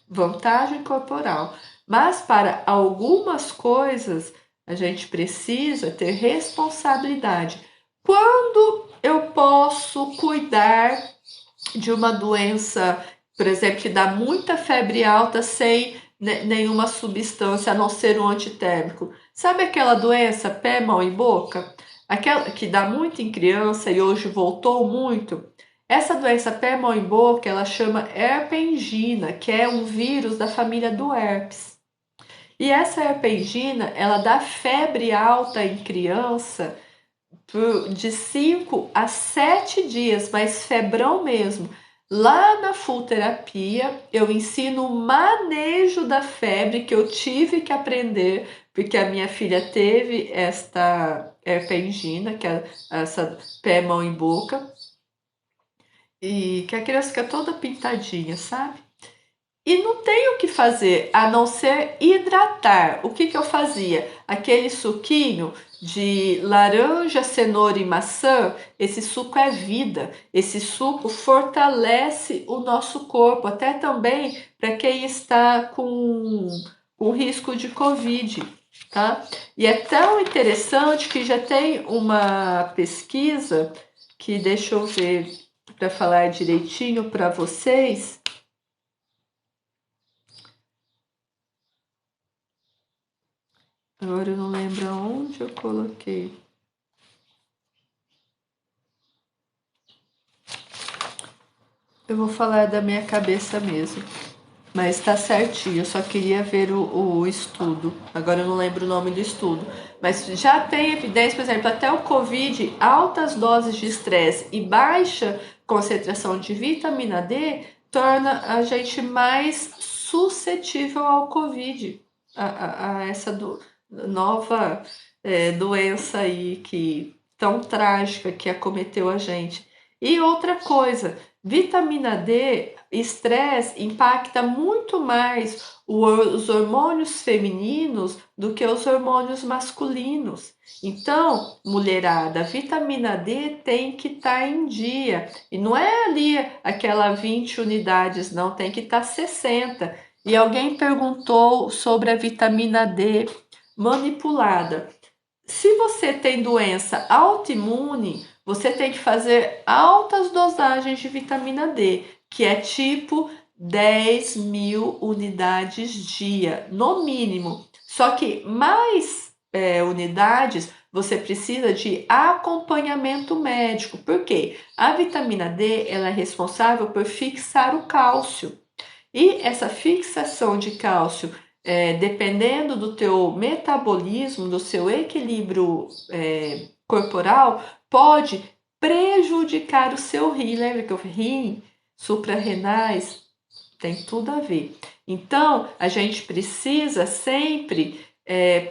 Vantagem corporal. Mas para algumas coisas, a gente precisa ter responsabilidade. Quando eu posso cuidar de uma doença, por exemplo, que dá muita febre alta sem nenhuma substância a não ser um antitérmico? Sabe aquela doença pé, mão e boca? Aquela que dá muito em criança e hoje voltou muito? Essa doença pé, mão e boca, ela chama herpengina, que é um vírus da família do herpes. E essa herpengina, ela dá febre alta em criança de 5 a 7 dias, mas febrão mesmo. Lá na Full Terapia, eu ensino o manejo da febre que eu tive que aprender, porque a minha filha teve esta herpengina, que é essa pé, mão e boca, e que a criança fica toda pintadinha, sabe? E não tem o que fazer a não ser hidratar. O que eu fazia? Aquele suquinho de laranja, cenoura e maçã, esse suco é vida. Esse suco fortalece o nosso corpo, até também para quem está com risco de Covid, tá? E é tão interessante que já tem uma pesquisa que, deixa eu ver para falar direitinho para vocês. Agora eu não lembro aonde eu coloquei. Eu vou falar da minha cabeça mesmo. Mas tá certinho, eu só queria ver o estudo. Agora eu não lembro o nome do estudo. Mas já tem evidência, por exemplo, até o Covid, altas doses de estresse e baixa concentração de vitamina D torna a gente mais suscetível ao Covid, a essa nova doença aí que tão trágica que acometeu a gente. E outra coisa, vitamina D, estresse impacta muito mais os hormônios femininos do que os hormônios masculinos. Então, mulherada, a vitamina D tem que estar em dia. E não é ali aquela 20 unidades, não, tem que estar 60. E alguém perguntou sobre a vitamina D manipulada. Se você tem doença autoimune, você tem que fazer altas dosagens de vitamina D, que é tipo 10.000 unidades dia, no mínimo. Só que mais unidades você precisa de acompanhamento médico. Por quê? A vitamina D ela é responsável por fixar o cálcio. E essa fixação de cálcio, dependendo do teu metabolismo, do seu equilíbrio corporal, pode prejudicar o seu rim. Lembra que o rim, suprarrenais, tem tudo a ver. Então, a gente precisa sempre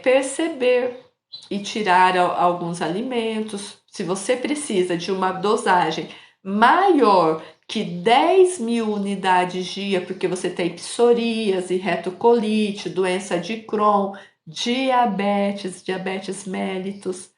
perceber e tirar alguns alimentos. Se você precisa de uma dosagem maior que 10.000 unidades dia, porque você tem psoríase, retocolite, doença de Crohn, diabetes mellitus,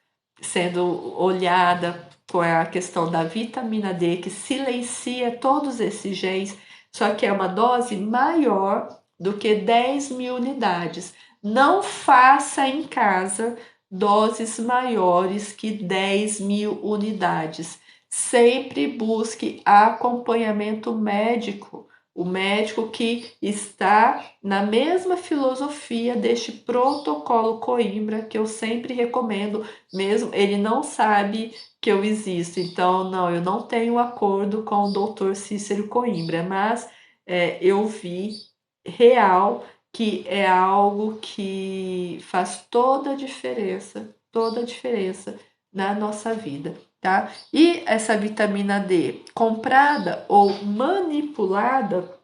sendo olhada com a questão da vitamina D, que silencia todos esses genes, só que é uma dose maior do que 10.000 unidades. Não faça em casa doses maiores que 10.000 unidades. Sempre busque acompanhamento médico, o médico que está na mesma filosofia deste protocolo Coimbra, que eu sempre recomendo, mesmo ele não sabe que eu existo, então não, eu não tenho acordo com o Dr. Cícero Coimbra, mas eu vi real que é algo que faz toda a diferença na nossa vida, tá? E essa vitamina D comprada ou manipulada,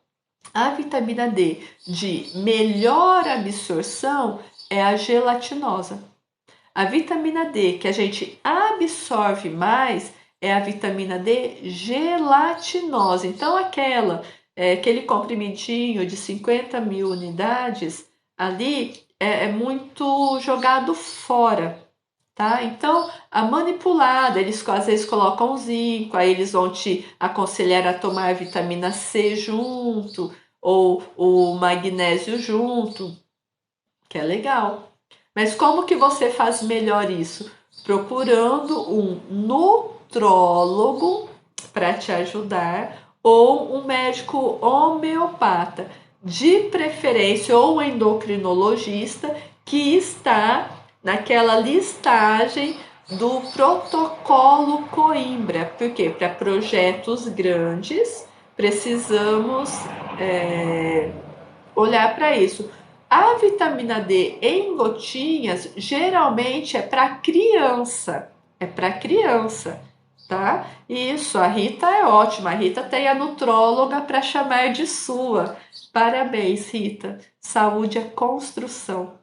a vitamina D de melhor absorção é a gelatinosa. A vitamina D que a gente absorve mais é a vitamina D gelatinosa. Então, aquele comprimidinho de 50.000 unidades ali é muito jogado fora, tá? Então, a manipulada, eles às vezes colocam zinco, aí eles vão te aconselhar a tomar vitamina C junto, ou o magnésio junto, que é legal. Mas como que você faz melhor isso? Procurando um nutrólogo para te ajudar ou um médico homeopata, de preferência ou um endocrinologista que está naquela listagem do protocolo Coimbra. Por quê? Para projetos grandes precisamos olhar para isso. A vitamina D em gotinhas geralmente é para criança. É para criança, tá? Isso, a Rita é ótima. A Rita tem a nutróloga para chamar de sua. Parabéns, Rita. Saúde é construção.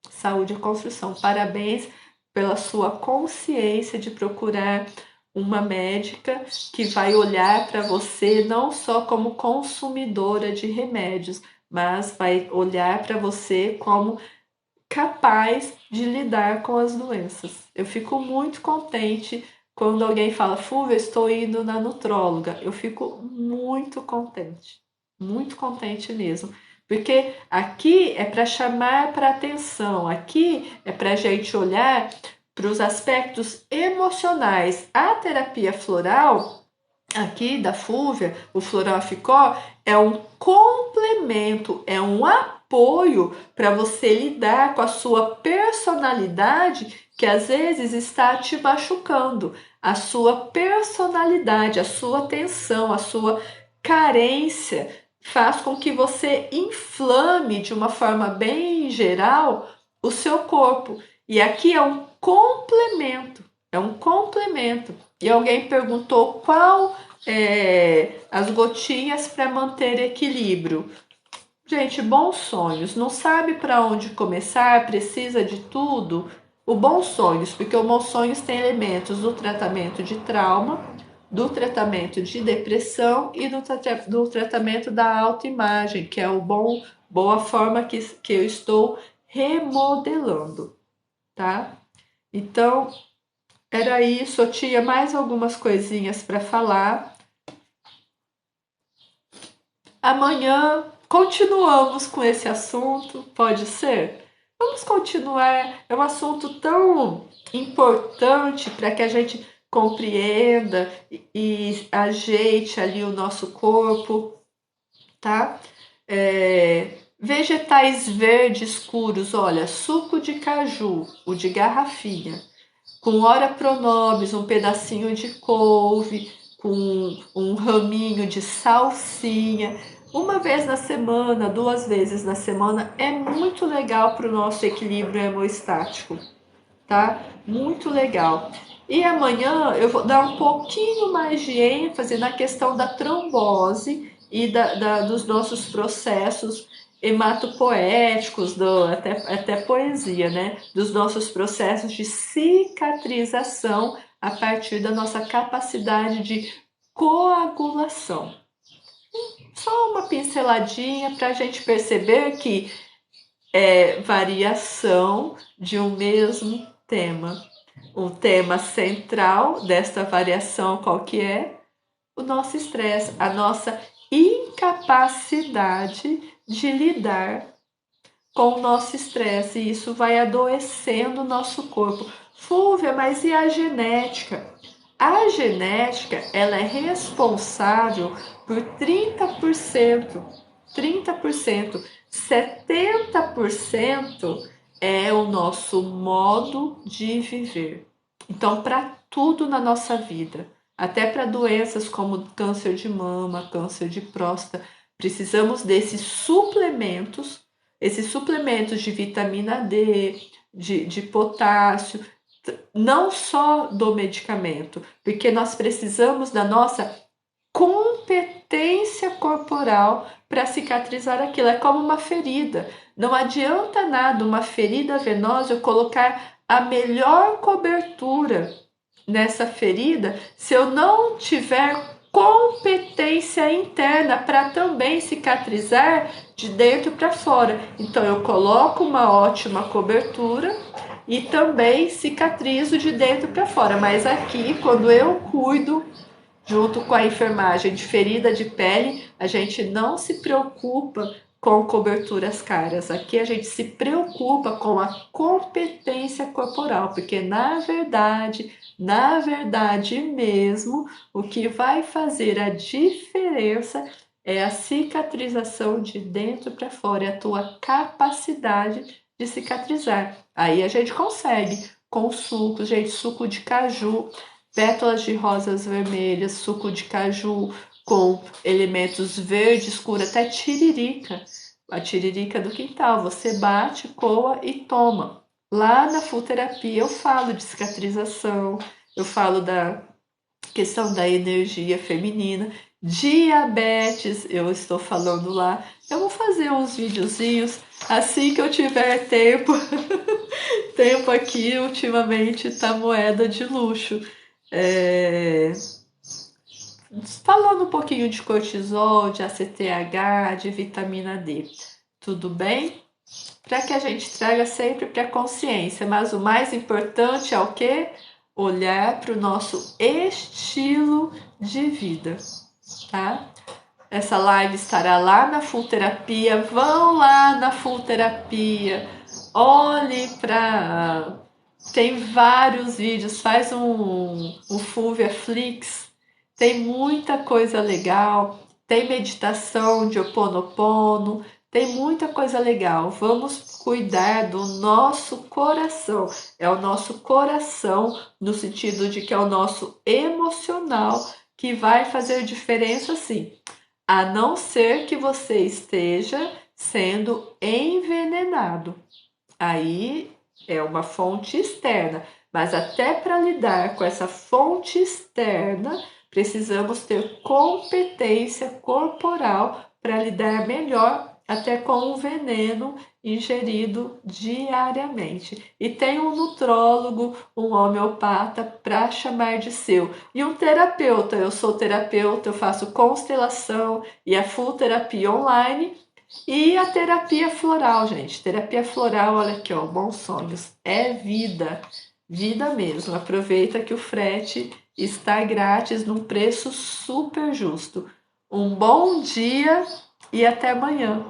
Saúde é construção. Parabéns pela sua consciência de procurar uma médica que vai olhar para você não só como consumidora de remédios, mas vai olhar para você como capaz de lidar com as doenças. Eu fico muito contente quando alguém fala, Fúvia, estou indo na nutróloga. Eu fico muito contente mesmo. Porque aqui é para chamar para atenção, aqui é para a gente olhar para os aspectos emocionais. A terapia floral aqui da Fúvia, o Floral Ficó, é um complemento, é um apoio para você lidar com a sua personalidade que às vezes está te machucando. A sua personalidade, a sua tensão, a sua carência faz com que você inflame de uma forma bem geral o seu corpo. E aqui é um complemento, é um complemento. E alguém perguntou qual as gotinhas para manter equilíbrio. Gente, bons sonhos. Não sabe para onde começar, precisa de tudo? O Bons Sonhos, porque o Bons Sonhos tem elementos do tratamento de trauma, do tratamento de depressão e do tratamento da autoimagem, que é boa forma que eu estou remodelando, tá? Então, era isso. Eu tinha mais algumas coisinhas para falar. Amanhã continuamos com esse assunto, pode ser? Vamos continuar. É um assunto tão importante para que a gente compreenda e ajeite ali o nosso corpo, tá? Vegetais verdes escuros, olha, suco de caju, o de garrafinha, com ora pronobis, um pedacinho de couve, com um raminho de salsinha. Uma vez na semana, 2 vezes na semana, é muito legal para o nosso equilíbrio hemoestático, tá? Muito legal. E amanhã eu vou dar um pouquinho mais de ênfase na questão da trombose e dos nossos processos hematopoéticos, até poesia, né? Dos nossos processos de cicatrização a partir da nossa capacidade de coagulação. Só uma pinceladinha para a gente perceber que é variação de um mesmo tema. O tema central desta variação qual que é? O nosso estresse, a nossa incapacidade de lidar com o nosso estresse. E isso vai adoecendo o nosso corpo. Fúvia, mas e a genética? A genética, ela é responsável por 30%, 70% é o nosso modo de viver. Então, para tudo na nossa vida, até para doenças como câncer de mama, câncer de próstata, precisamos desses suplementos de vitamina D, de potássio, não só do medicamento, porque nós precisamos da nossa competência corporal para cicatrizar aquilo. É como uma ferida. Não adianta nada uma ferida venosa eu colocar a melhor cobertura nessa ferida se eu não tiver competência interna para também cicatrizar de dentro para fora. Então eu coloco uma ótima cobertura e também cicatrizo de dentro para fora. Mas aqui, quando eu cuido junto com a enfermagem de ferida de pele, a gente não se preocupa com coberturas caras. Aqui a gente se preocupa com a competência corporal, porque na verdade mesmo, o que vai fazer a diferença é a cicatrização de dentro para fora, é a tua capacidade de cicatrizar. Aí a gente consegue com suco, gente, suco de caju, pétalas de rosas vermelhas, suco de caju com elementos verde escuro, até tiririca, a tiririca do quintal. Você bate, coa e toma. Lá na Fullterapia eu falo de cicatrização, eu falo da questão da energia feminina, diabetes, eu estou falando lá. Eu vou fazer uns videozinhos assim que eu tiver tempo. Tempo aqui ultimamente tá moeda de luxo. Falando um pouquinho de cortisol, de ACTH, de vitamina D. Tudo bem? Para que a gente traga sempre para a consciência, mas o mais importante é o quê? Olhar para o nosso estilo de vida, tá? Essa live estará lá na Fullterapia. Vão lá na Fullterapia. Olhe para... Tem vários vídeos. Faz um Fulvia Flix. Tem muita coisa legal. Tem meditação de Ho Oponopono. Tem muita coisa legal. Vamos cuidar do nosso coração. É o nosso coração, no sentido de que é o nosso emocional, que vai fazer diferença, sim. A não ser que você esteja sendo envenenado. Aí é uma fonte externa. Mas até para lidar com essa fonte externa, precisamos ter competência corporal para lidar melhor até com o veneno ingerido diariamente. E tem um nutrólogo, um homeopata para chamar de seu. E um terapeuta, eu sou terapeuta, eu faço constelação e a Fullterapia online. E a terapia floral, gente. Terapia floral, olha aqui, ó, bons sonhos. É vida, vida mesmo. Aproveita que o frete está grátis num preço super justo. Um bom dia e até amanhã.